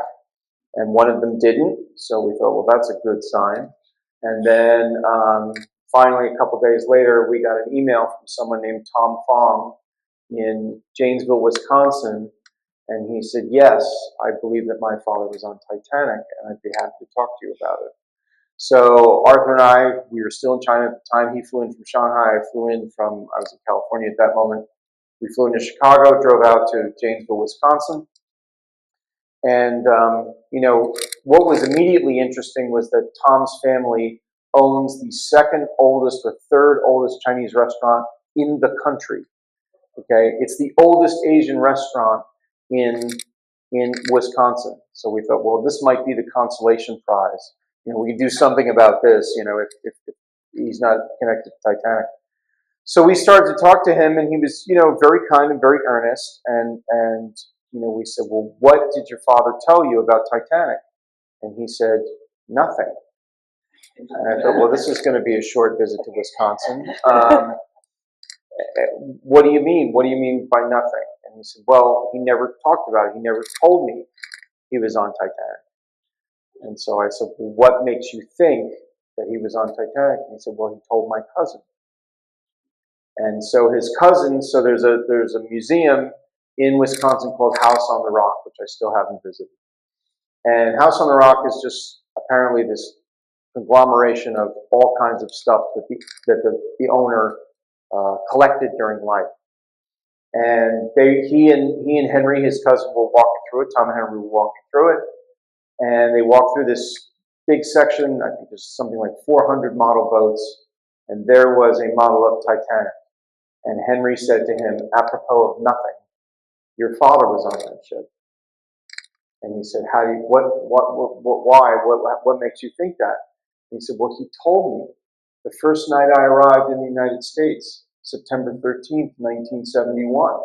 and 1 of them didn't. So we thought, well, that's a good sign. And then finally, a couple days later, we got an email from someone named Tom Fong in Janesville, Wisconsin. And he said, yes, I believe that my father was on Titanic, and I'd be happy to talk to you about it. So Arthur and I, we were still in China at the time. He flew in from Shanghai. I was in California at that moment. We flew into Chicago, drove out to Janesville, Wisconsin. And, what was immediately interesting was that Tom's family owns the second oldest or third oldest Chinese restaurant in the country. Okay, it's the oldest Asian restaurant in Wisconsin. So we thought, well, this might be the consolation prize. We can do something about this, if he's not connected to Titanic. So we started to talk to him, and he was, very kind and very earnest. And we said, well, what did your father tell you about Titanic? And he said, nothing. And I thought, well, this is going to be a short visit to Wisconsin. What do you mean? What do you mean by nothing? And he said, well, he never talked about it. He never told me he was on Titanic. And so I said, well, what makes you think that he was on Titanic? And he said, well, he told my cousin. And so his cousin, so there's a museum in Wisconsin called House on the Rock, which I still haven't visited. And House on the Rock is just apparently this conglomeration of all kinds of stuff that the owner collected during life. And he and Henry, his cousin, were walking through it. Tom and Henry were walking through it. And they walked through this big section. I think there's something like 400 model boats. And there was a model of Titanic. And Henry said to him, apropos of nothing, your father was on that ship. And he said, why? What makes you think that? And he said, well, he told me the first night I arrived in the United States, September 13th, 1971,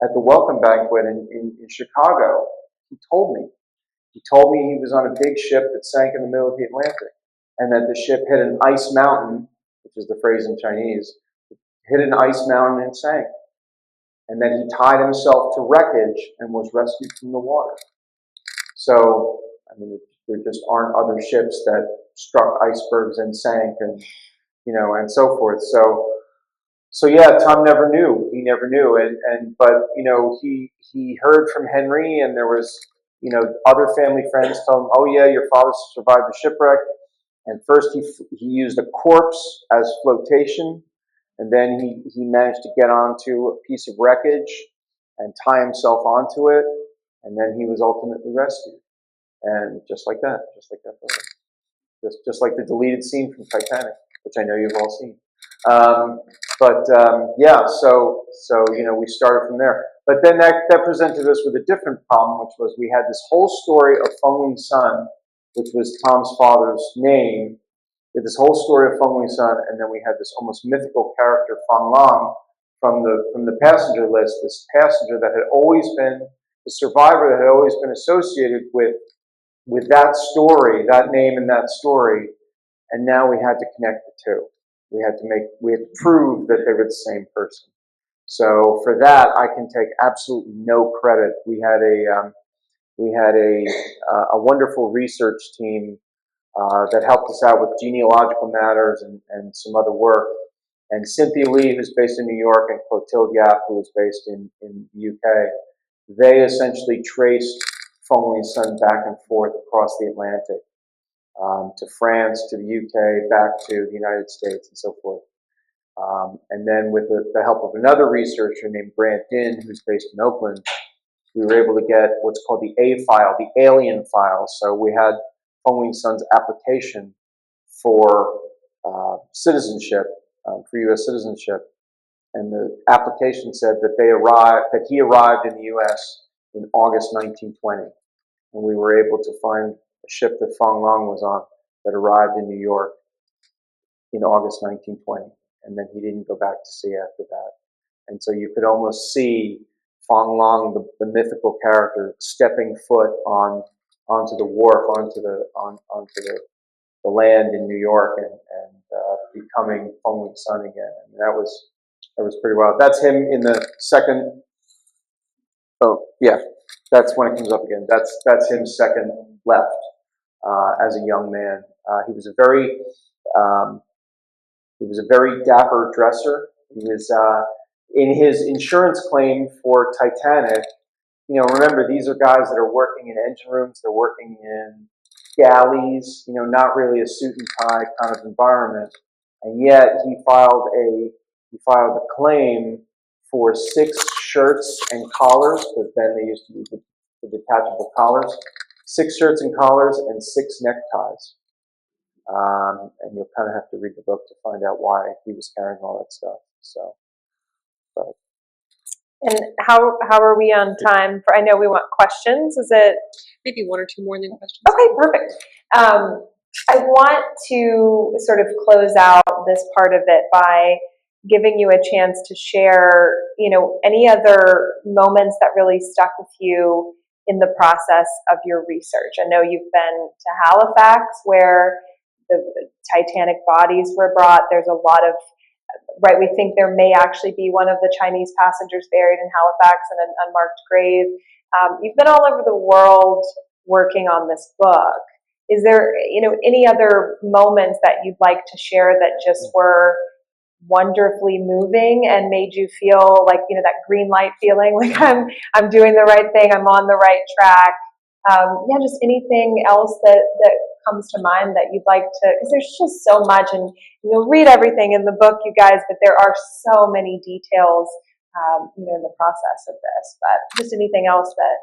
at the welcome banquet in Chicago. He told me. He told me he was on a big ship that sank in the middle of the Atlantic, and that the ship hit an ice mountain, which is the phrase in Chinese, hit an ice mountain and sank. And then he tied himself to wreckage and was rescued from the water. So, there just aren't other ships that struck icebergs and sank, and and so forth. So yeah, Tom never knew. He never knew, but he heard from Henry, and there was other family friends told him, oh yeah, your father survived the shipwreck. And first he used a corpse as flotation, and then he managed to get onto a piece of wreckage and tie himself onto it, and then he was ultimately rescued. And just like that just like the deleted scene from Titanic, which I know you've all seen. Yeah, so we started from there. But then that presented us with a different problem, which was we had this whole story of Feng Ling's son, which was Tom's father's name, We had this whole story of Feng Wing Sun, and then we had this almost mythical character, Fang Lang, from the passenger list, this passenger that had always been, the survivor that had always been associated with that story, that name and that story, and now we had to connect the two. We had to prove that they were the same person. So for that, I can take absolutely no credit. We had a wonderful research team that helped us out with genealogical matters and some other work. And Cynthia Lee, who's based in New York, and Clotilde Yap, who is based in the UK, they essentially traced Feng Wing Sun back and forth across the Atlantic to France, to the UK, back to the United States, and so forth. And then with the help of another researcher named Grant Dinn, who's based in Oakland, we were able to get what's called the A file, the alien file. So we had Feng Wing Sun's application for citizenship, for U.S. citizenship, and the application said that he arrived in the U.S. in August 1920, and we were able to find a ship that Fang Lang was on that arrived in New York in August 1920, and then he didn't go back to sea after that. And so you could almost see Fang Lang, the mythical character, stepping foot onto the wharf, onto the land in New York, and becoming Feng Wing Sun again. And that was pretty wild. That's him in the second. Oh yeah, that's when it comes up again. That's him second left as a young man. He was a very dapper dresser. He was in his insurance claim for Titanic. You know, remember, these are guys that are working in engine rooms. They're working in galleys. You know, not really a suit and tie kind of environment. And yet he filed a claim for 6 shirts and collars, because then they used to be the detachable collars. 6 shirts and collars and 6 neckties. And you'll kind of have to read the book to find out why he was carrying all that stuff. So, but. And how are we on time? I know we want questions. Is it Maybe 1 or 2 more than questions. okay? Perfect. I want to sort of close out this part of it by giving you a chance to share, you know, any other moments that really stuck with you in the process of your research. I know you've been to Halifax, where the Titanic bodies were brought. There's a lot of, right, we think there may actually be one of the Chinese passengers buried in Halifax in an unmarked grave. You've been all over the world working on this book. Is there, you know, any other moments that you'd like to share that just were wonderfully moving and made you feel like, you know, that green light feeling, like I'm doing the right thing, I'm on the right track? Yeah, just anything else that comes to mind that you'd like to, because there's just so much, and you'll read everything in the book, you guys, but there are so many details, you know, in the process of this. But just anything else that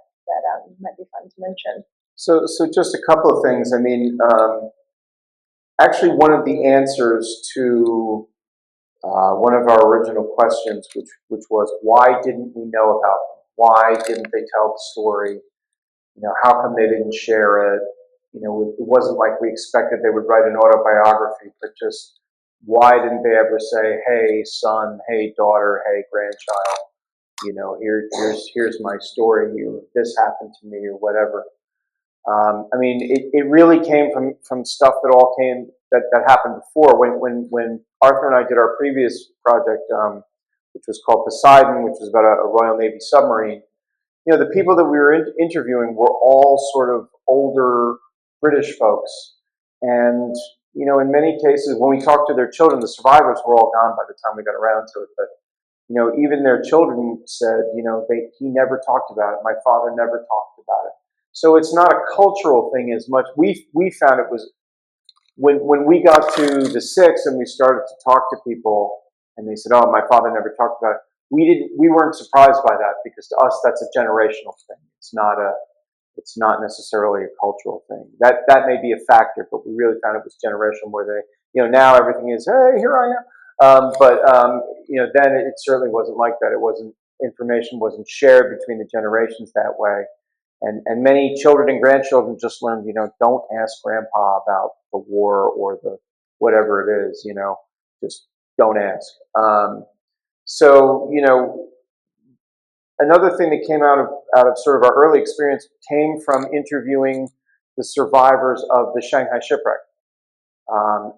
might be fun to mention. So just a couple of things. I mean, actually, one of the answers to one of our original questions, which was, why didn't we know about them? Why didn't they tell the story? You know, how come they didn't share it? You know, it wasn't like we expected they would write an autobiography, but just why didn't they ever say, hey, son, hey, daughter, hey, grandchild, you know, here's my story, this happened to me, or whatever. I mean, it really came from stuff that happened before. When Arthur and I did our previous project, which was called Poseidon, which was about a Royal Navy submarine, you know, the people that we were interviewing were all sort of older British folks. And, you know, in many cases, when we talked to their children, the survivors were all gone by the time we got around to it. But, you know, even their children said, you know, he never talked about it. My father never talked about it. So it's not a cultural thing as much. We found it was when we got to the 6 and we started to talk to people, and they said, oh, my father never talked about it. We weren't surprised by that, because to us that's a generational thing. It's not necessarily a cultural thing. That may be a factor, but we really found it was generational, where they, you know, now everything is, hey, here I am. You know, then it certainly wasn't like that. Information wasn't shared between the generations that way. And many children and grandchildren just learned, you know, don't ask grandpa about the war or the whatever it is, just don't ask. So, another thing that came out of sort of our early experience came from interviewing the survivors of the Shanghai shipwreck.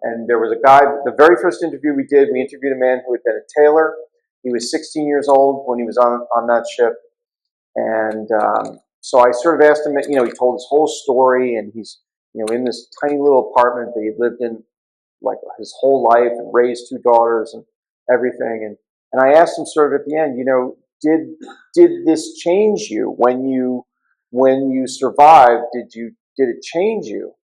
And there was a guy, the very first interview we did, we interviewed a man who had been a tailor. He was 16 years old when he was on that ship. And so I sort of asked him, he told his whole story, and he's, in this tiny little apartment that he lived in like his whole life and raised 2 daughters and everything. And I asked him sort of at the end, did this change you when you survived? Did it change you?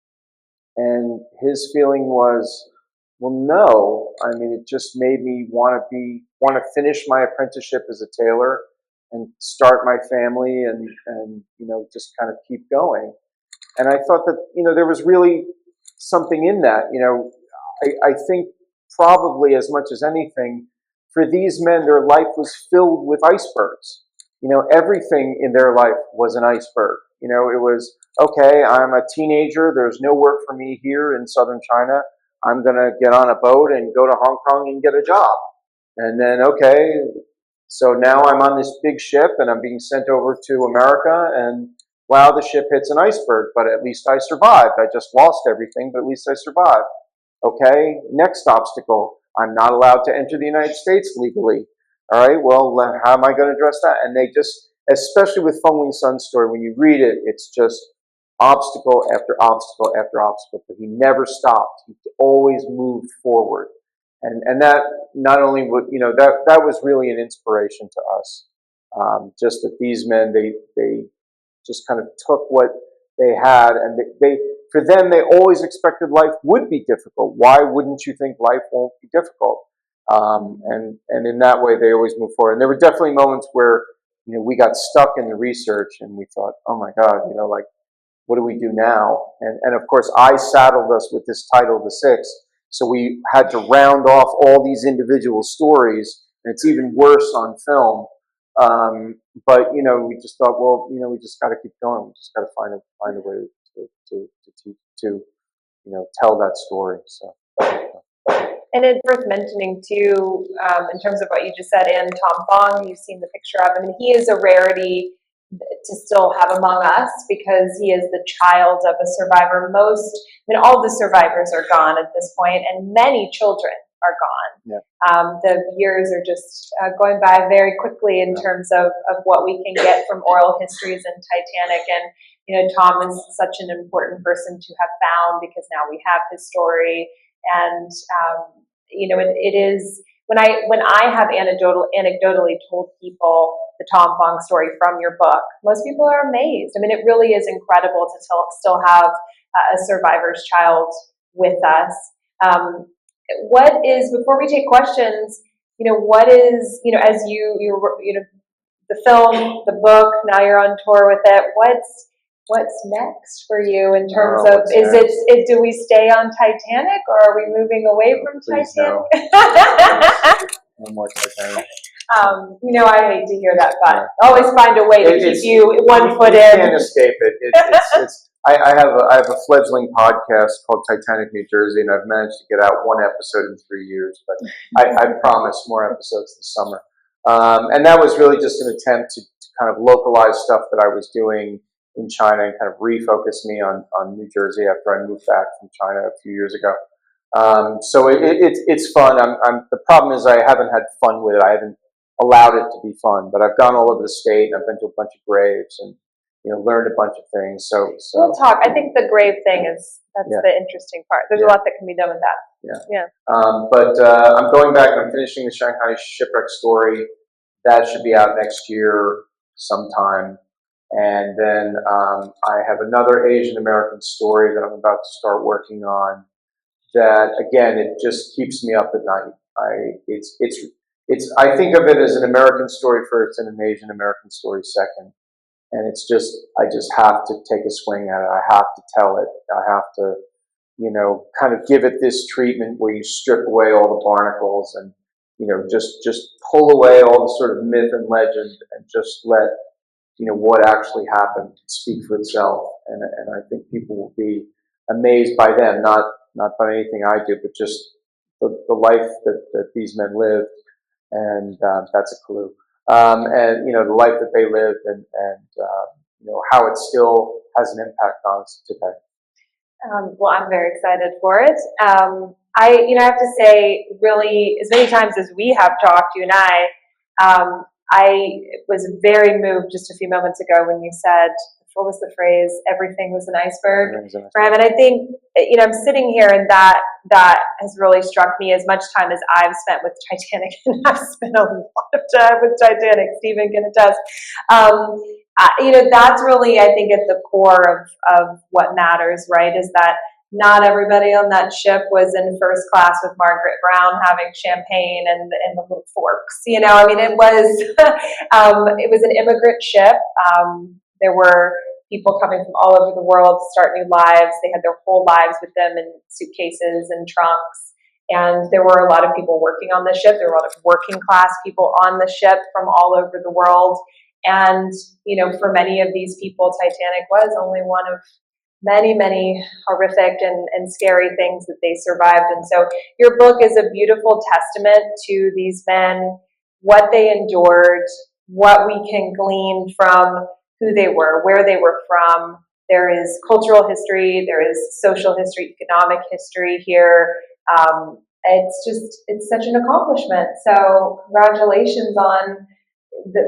And his feeling was, well, no. I mean, it just made me want to finish my apprenticeship as a tailor and start my family and just kind of keep going. And I thought that, there was really something in that. I think probably as much as anything, for these men, their life was filled with icebergs. Everything in their life was an iceberg. It was, okay, I'm a teenager. There's no work for me here in southern China. I'm going to get on a boat and go to Hong Kong and get a job. And then, okay, so now I'm on this big ship and I'm being sent over to America, and wow, the ship hits an iceberg, but at least I survived. I just lost everything, but at least I survived. Okay, next obstacle, I'm not allowed to enter the United States legally. All right, well, how am I going to address that? And they just, especially with Feng Wing Sun's story, when you read it, it's just obstacle after obstacle after obstacle, but he never stopped. He always moved forward. And that not only would, that was really an inspiration to us. Just that these men, they just kind of took what they had, and for them, they always expected life would be difficult. Why wouldn't you think life won't be difficult? And in that way, they always move forward. And there were definitely moments where, we got stuck in the research and we thought, oh my God, what do we do now? And of course, I saddled us with this title, The Six. So we had to round off all these individual stories, and it's even worse on film. But we just thought, well, we just got to keep going. We just got to find a way to tell that story. So. And it's worth mentioning too, in terms of what you just said, and Tom Fong, you've seen the picture of him, and he is a rarity to still have among us because he is the child of a survivor. All the survivors are gone at this point, and many children are gone. Yeah. The years are just going by very quickly in terms of what we can get from oral histories and Titanic. And Tom is such an important person to have found because now we have his story. And it is when I have anecdotally told people the Tom Fong story from your book, most people are amazed. I mean, it really is incredible to still have a survivor's child with us. What is, before we take questions, what is, as you the film, the book, now you're on tour with it. What's next for you in terms of, do we stay on Titanic or are we moving away from Titanic? No more Titanic. I hate to hear that, but always find a way to keep you one foot in. You can't escape it. I have a fledgling podcast called Titanic New Jersey, and I've managed to get out one episode in 3 years, but I promise more episodes this summer. And that was really just an attempt to kind of localize stuff that I was doing in China and kind of refocus me on New Jersey after I moved back from China a few years ago. So it's fun. The problem is I haven't had fun with it. I haven't allowed it to be fun, but I've gone all over the state and I've been to a bunch of graves and learned a bunch of things. So we'll talk. I think the grave thing that's the interesting part. There's a lot that can be done with that. Yeah. But I'm going back and I'm finishing the Shanghai shipwreck story. That should be out next year sometime. And then I have another Asian American story that I'm about to start working on. That again, it just keeps me up at night. I think of it as an American story first and an Asian American story second. And I just have to take a swing at it. I have to tell it. I have to, kind of give it this treatment where you strip away all the barnacles and, just pull away all the sort of myth and legend and just let, what actually happened speak for itself. And I think people will be amazed by them, not not by anything I do, but just the life that these men lived, and that's a clue. And the life that they lived, and how it still has an impact on us today. Well, I'm very excited for it. I have to say, really, as many times as we have talked, you and I was very moved just a few moments ago when you said, what was the phrase? Everything was an iceberg. Right? And I think, I'm sitting here, and that has really struck me. As much time as I've spent with Titanic, and I've spent a lot of time with Titanic, Steven can attest. That's really, I think, at the core of what matters, right? Is that not everybody on that ship was in first class with Margaret Brown having champagne and the little forks. It was it was an immigrant ship. There were people coming from all over the world to start new lives. They had their whole lives with them in suitcases and trunks. And there were a lot of people working on the ship. There were a lot of working class people on the ship from all over the world. And, for many of these people, Titanic was only one of many, many horrific and scary things that they survived. And so your book is a beautiful testament to these men, what they endured, what we can glean from who they were, where they were from. There is cultural history, there is social history, economic history here. It's such an accomplishment. So congratulations on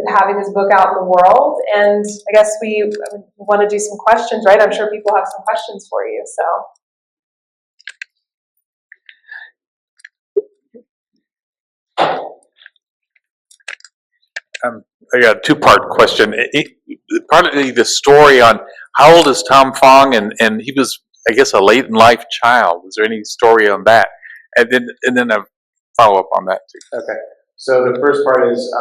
having this book out in the world. And I guess we want to do some questions, right? I'm sure people have some questions for you. I got a two-part question. Partly the story on how old is Tom Fong, and he was, I guess, a late in life child. Is there any story on that? And then a follow-up on that too. Okay. So the first part is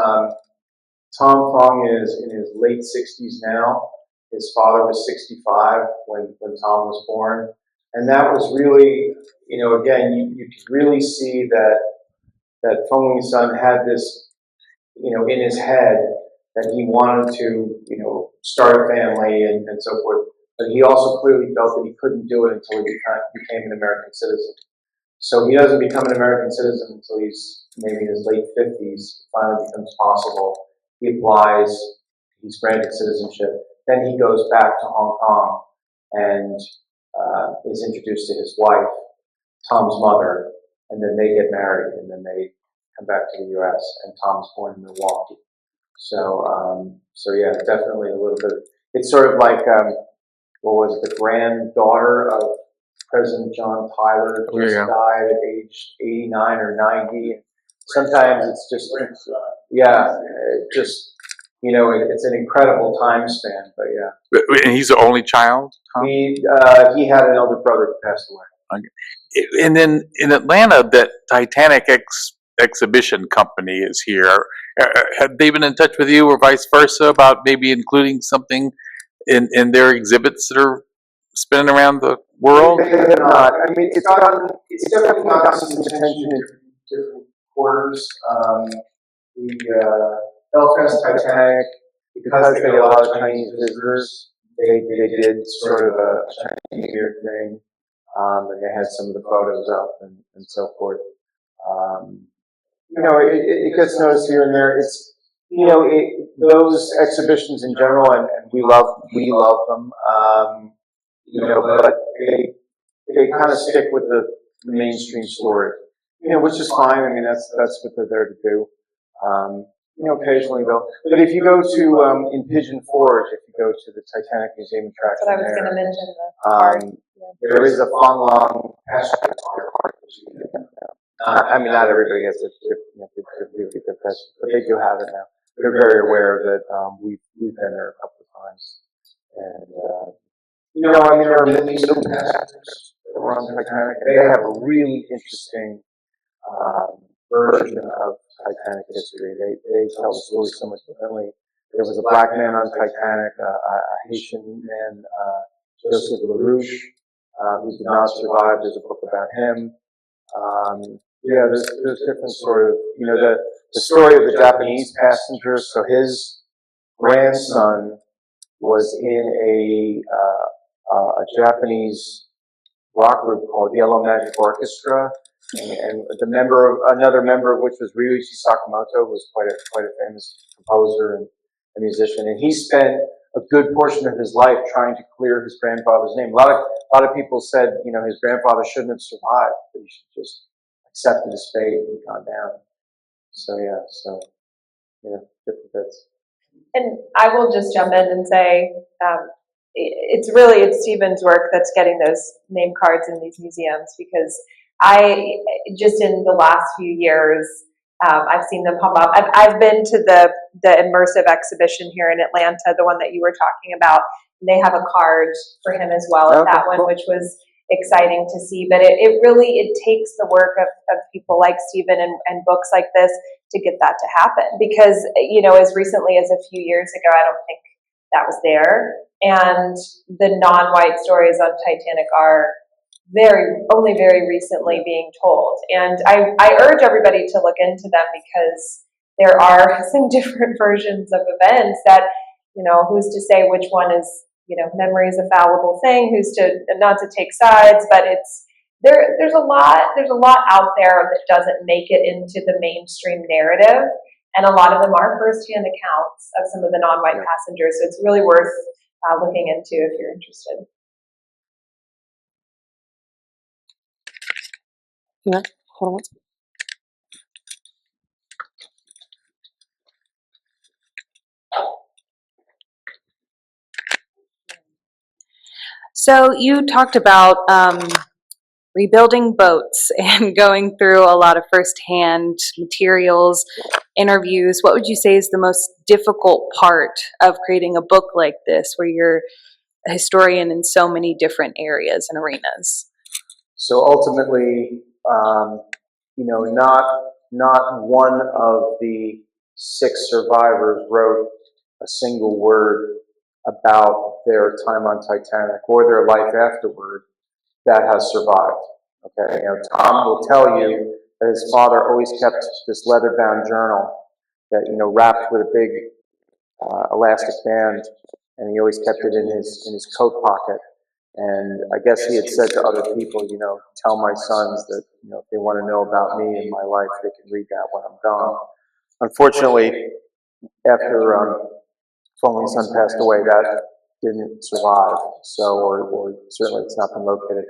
Tom Fong is in his late 60s now. His father was 65 when Tom was born. And that was really, again, you could really see that Feng Wing's son had this, in his head that he wanted to, start a family and so forth. But he also clearly felt that he couldn't do it until he became an American citizen. So he doesn't become an American citizen until he's maybe in his late 50s. Finally becomes possible. He applies, he's granted citizenship. Then he goes back to Hong Kong and is introduced to his wife, Tom's mother, and then they get married, and then they come back to the U.S. and Tom's born in Milwaukee. So yeah, definitely a little bit. It's sort of like what was it, the granddaughter of President John Tyler just died at age 89 or 90. Sometimes it's just, it's an incredible time span, but yeah. And he's the only child, Tom? He had an elder brother who passed away. Okay. And then in Atlanta, that Titanic exhibition company is here. Have they been in touch with you, or vice versa, about maybe including something in their exhibits that are spinning around the world? They have not. I mean, it's definitely gotten some attention in different quarters. The Belfast Titanic, because they get a lot of Chinese visitors, they did sort of a Chinese New Year thing, and they had some of the photos up and so forth. It gets noticed here and there. It's those exhibitions in general, and we love them. But they kind of stick with the mainstream story, which is fine. I mean, that's what they're there to do. Occasionally though. But if you go to in Pigeon Forge, if you go to the Titanic Museum attraction, that's what I was going to mention. There is a Fong Long passenger car. I mean, not everybody has a really good press, but they do have it now. They're very aware of it. We've been there a couple of times, and there are many middle passengers that were on the Titanic. They have a really interesting version of Titanic history. They tell the story so much differently. There was a black man on Titanic, a Haitian man, Joseph LaRouche, who did not survive. There's a book about him. There's different sort of, the story of the Japanese passenger. So his grandson was in a Japanese rock group called Yellow Magic Orchestra, and another member of which was Ryuichi Sakamoto, who was quite a famous composer and a musician, and he spent a good portion of his life trying to clear his grandfather's name. A lot of people said, his grandfather shouldn't have survived, that he should just accepted his fate and gone down. So different bits. And I will just jump in and say, it's Steven's work that's getting those name cards in these museums, because I, just in the last few years, I've seen them pop up. I've been to the immersive exhibition here in Atlanta, the one that you were talking about. They have a card for him as well at that one, which was exciting to see. But it takes the work of people like Steven and books like this to get that to happen. Because, as recently as a few years ago, I don't think that was there. And the non-white stories on Titanic are only very recently being told. And I urge everybody to look into them, because there are some different versions of events that, who's to say which one is, memory is a fallible thing, who's to not to take sides, but there's a lot out there that doesn't make it into the mainstream narrative. And a lot of them are firsthand accounts of some of the non-white passengers. So it's really worth looking into if you're interested. Yeah, hold on. So you talked about rebuilding boats and going through a lot of firsthand materials, interviews. What would you say is the most difficult part of creating a book like this, where you're a historian in so many different areas and arenas? So ultimately, not one of the 6 survivors wrote a single word about their time on Titanic or their life afterward that has survived. Okay, Tom will tell you that his father always kept this leather-bound journal that wrapped with a big elastic band, and he always kept it in his coat pocket. And I guess he had said to other people, tell my sons that if they want to know about me and my life, they can read that when I'm gone. Unfortunately, after Fowling's son passed away, that didn't survive. So, or certainly it's not been located.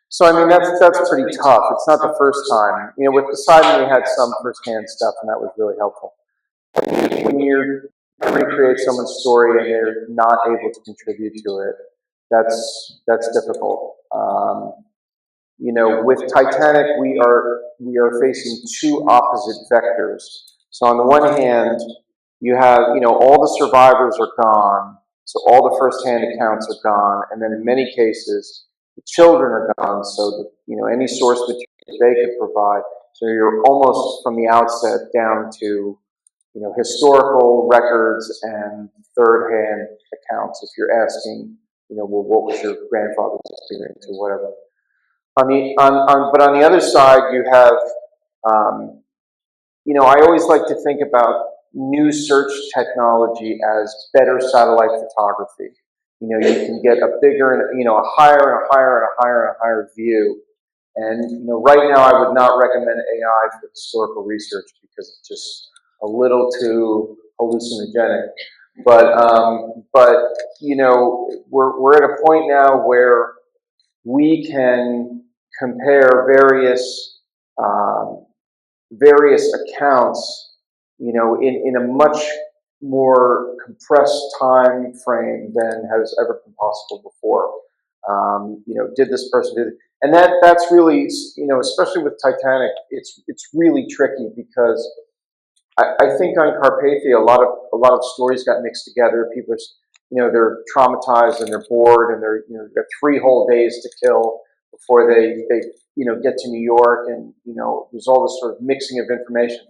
So, I mean, that's pretty tough. It's not the first time. With Poseidon, we had some firsthand stuff, and that was really helpful. When you recreate someone's story and they're not able to contribute to it, that's difficult. With Titanic, we are facing 2 opposite vectors. So on the one hand, you have, all the survivors are gone, so all the firsthand accounts are gone, and then in many cases, the children are gone, so any source material they could provide. So you're almost from the outset down to historical records and third-hand accounts. If you're asking, well, what was your grandfather's experience or whatever. But on the other side, you have, I always like to think about new search technology as better satellite photography. You can get a bigger, a higher and a higher and a higher and a higher view. And, right now I would not recommend AI for historical research because it's just a little too hallucinogenic. But we're at a point now where we can compare various accounts, in a much more compressed time frame than has ever been possible before. Did this person do it? And that's really, especially with Titanic, it's really tricky because I think on Carpathia, a lot of stories got mixed together. People are, they're traumatized and they're bored and they've got 3 whole days to kill before they get to New York, and there's all this sort of mixing of information.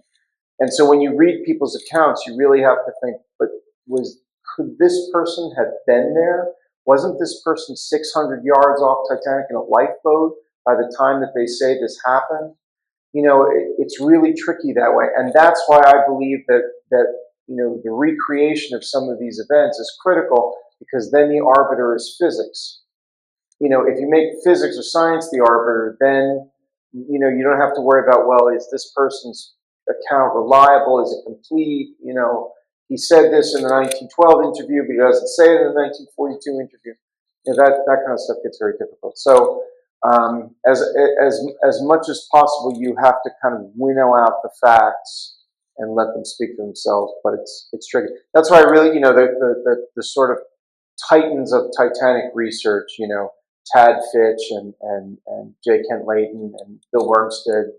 And so when you read people's accounts, you really have to think, but could this person have been there? Wasn't this person 600 yards off Titanic in a lifeboat by the time that they say this happened? It's really tricky that way. And that's why I believe that the recreation of some of these events is critical, because then the arbiter is physics. if you make physics or science the arbiter, then, you don't have to worry about, well, is this person's account reliable? Is it complete? He said this in the 1912 interview, but he doesn't say it in the 1942 interview. That kind of stuff gets very difficult. So as much as possible, you have to kind of winnow out the facts and let them speak for themselves. But it's tricky. That's why I really, the sort of titans of Titanic research, Tad Fitch and J. Kent Layton and Bill Wormstead,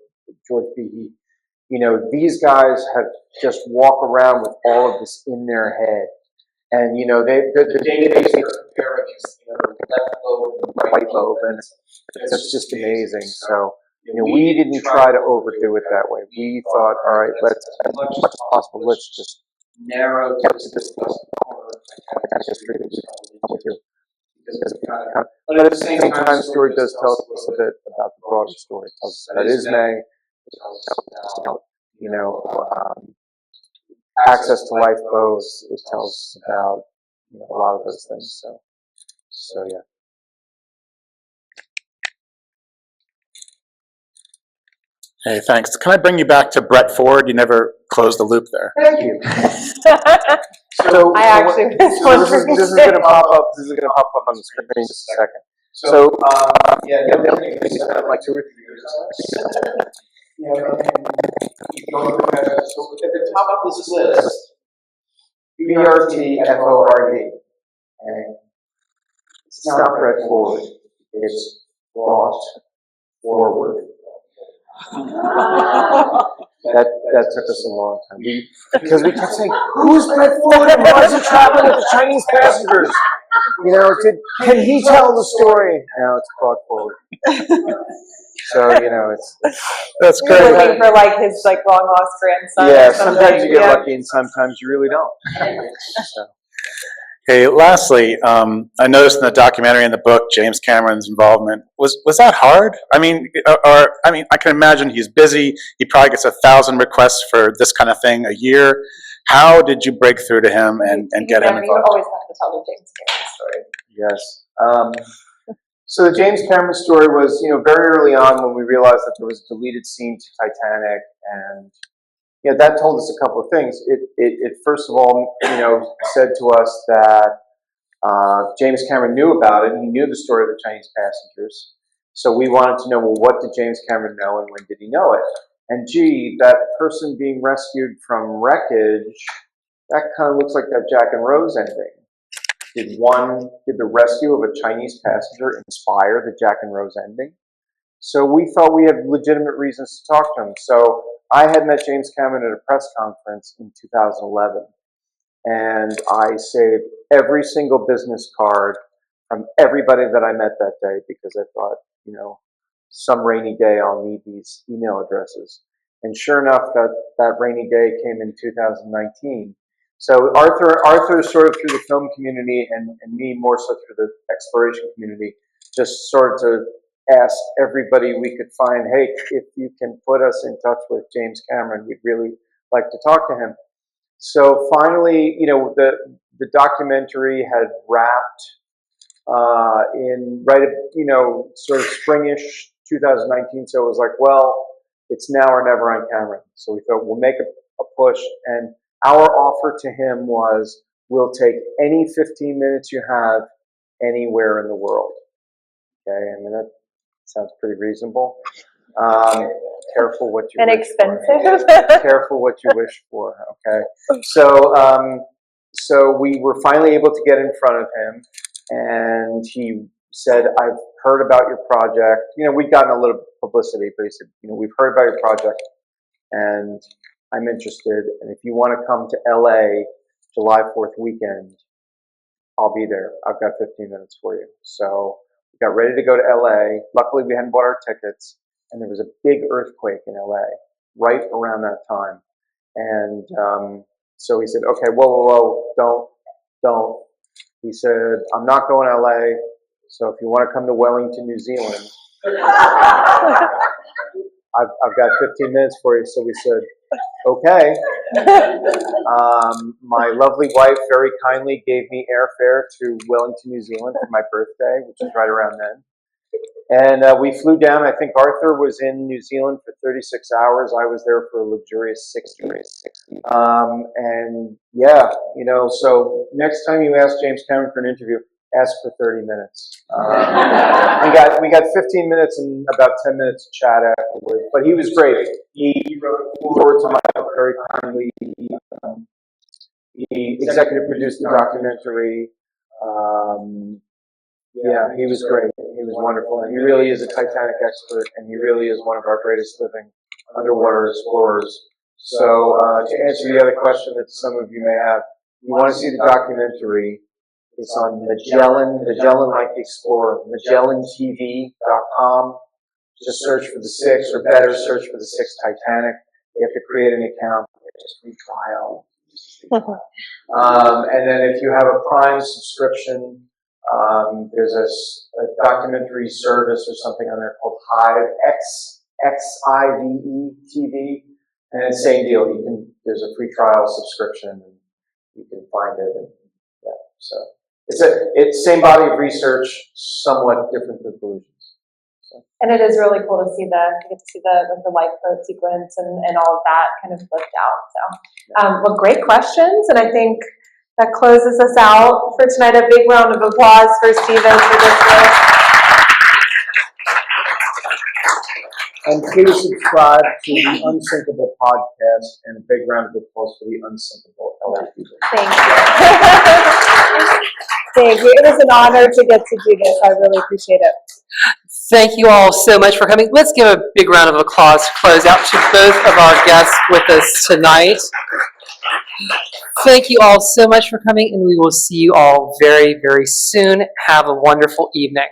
George Behe, these guys have just walk around with all of this in their head. And, the database they're comparing is, left lobe and right lobe, and it's just amazing. So, we didn't try to overdo it that way. We thought, all right, let's, as much as possible, let's just narrow to this corner of Titanic history that we want to do. But at the same time, the story does tell us a bit about the broader story. It tells us about Ismay. It tells us about, access to lifeboats. It tells us about, a lot of those things. So yeah. Hey, thanks. Can I bring you back to Brett Ford? You never closed the loop there. Thank you. So I actually this is going to pop up. This is going to pop up on the screen in just a second. So like 2 or 3 years. So at the top of this list, BRTFORD. Okay. It's not Brett Ford. It's brought forward. That took us a long time. Because we kept saying, who's Brett Ford and why is he traveling with the Chinese passengers? Can he tell the story? No, it's brought forward. So, it's That's You're great. looking for his long lost grandson. yeah, or something. sometimes you get Yeah. lucky and sometimes you really don't. So. Hey, lastly, I noticed in the documentary and the book, James Cameron's involvement. Was that hard? I mean, I can imagine he's busy. He probably gets 1,000 requests for this kind of thing a year. How did you break through to him and get him You involved? always have to tell the James Cameron story. Yes. So the James Cameron story was, very early on when we realized that there was a deleted scene to Titanic, and that told us a couple of things. It first of all, said to us that James Cameron knew about it, and he knew the story of the Chinese passengers. So we wanted to know, well, what did James Cameron know, and when did he know it? And gee, that person being rescued from wreckage, that kind of looks like that Jack and Rose ending. Did the rescue of a Chinese passenger inspire the Jack and Rose ending? So we thought we had legitimate reasons to talk to him. So I had met James Cameron at a press conference in 2011, and I saved every single business card from everybody that I met that day because I thought, some rainy day I'll need these email addresses. And sure enough, that rainy day came in 2019. So Arthur sort of through the film community and me more so through the exploration community, just sort of ask everybody we could find, hey, if you can put us in touch with James Cameron, we'd really like to talk to him. So finally, the documentary had wrapped sort of springish 2019. So it was like, well, it's now or never on Cameron. So we thought we'll make a push, and our offer to him was, we'll take any 15 minutes you have anywhere in the world. Okay, I mean, that sounds pretty reasonable. Careful what you wish Inexpensive. for. Careful what you wish for, okay? So we were finally able to get in front of him, and he said, I've heard about your project. We'd gotten a little publicity, but he said, we've heard about your project, and I'm interested, and if you want to come to LA July 4th weekend, I'll be there. I've got 15 minutes for you. So we got ready to go to LA. Luckily, we hadn't bought our tickets, and there was a big earthquake in LA right around that time. And so he said, okay, whoa, don't. He said, I'm not going to LA, so if you want to come to Wellington, New Zealand, I've got 15 minutes for you. So we said, okay. My lovely wife very kindly gave me airfare to Wellington, New Zealand for my birthday, which was right around then. And we flew down. I think Arthur was in New Zealand for 36 hours. I was there for a luxurious 60. And yeah, you know, so next time you ask James Cameron for an interview, ask for 30 minutes. We got 15 minutes and about 10 minutes to chat afterwards. But he was great. He wrote forward to my book very kindly. He executive produced the documentary. Yeah, he was great. He was wonderful. And he really is a Titanic expert, and he really is one of our greatest living underwater explorers. So to answer the other question that some of you may have, you want to see the documentary, it's on Magellan Like the Explorer, MagellanTV.com. Just search for the 6, or better, search for the 6 Titanic. You have to create an account. Just free trial. And then if you have a Prime subscription, there's a documentary service or something on there called Hive, Xive TV, and it's same deal. There's a free trial subscription, and you can find it. And, yeah, so it's same body of research, somewhat different conclusions. So. And it is really cool to see the lifeboat sequence and all of that kind of lived out. So, well, great questions, and I think that closes us out for tonight. A big round of applause for Steven for this list. And please subscribe to the Unsinkable podcast, and a big round of applause for the Unsinkable LA people. Thank you. Thank you. It was an honor to get to do this. I really appreciate it. Thank you all so much for coming. Let's give a big round of applause to close out to both of our guests with us tonight. Thank you all so much for coming, and we will see you all very, very soon. Have a wonderful evening.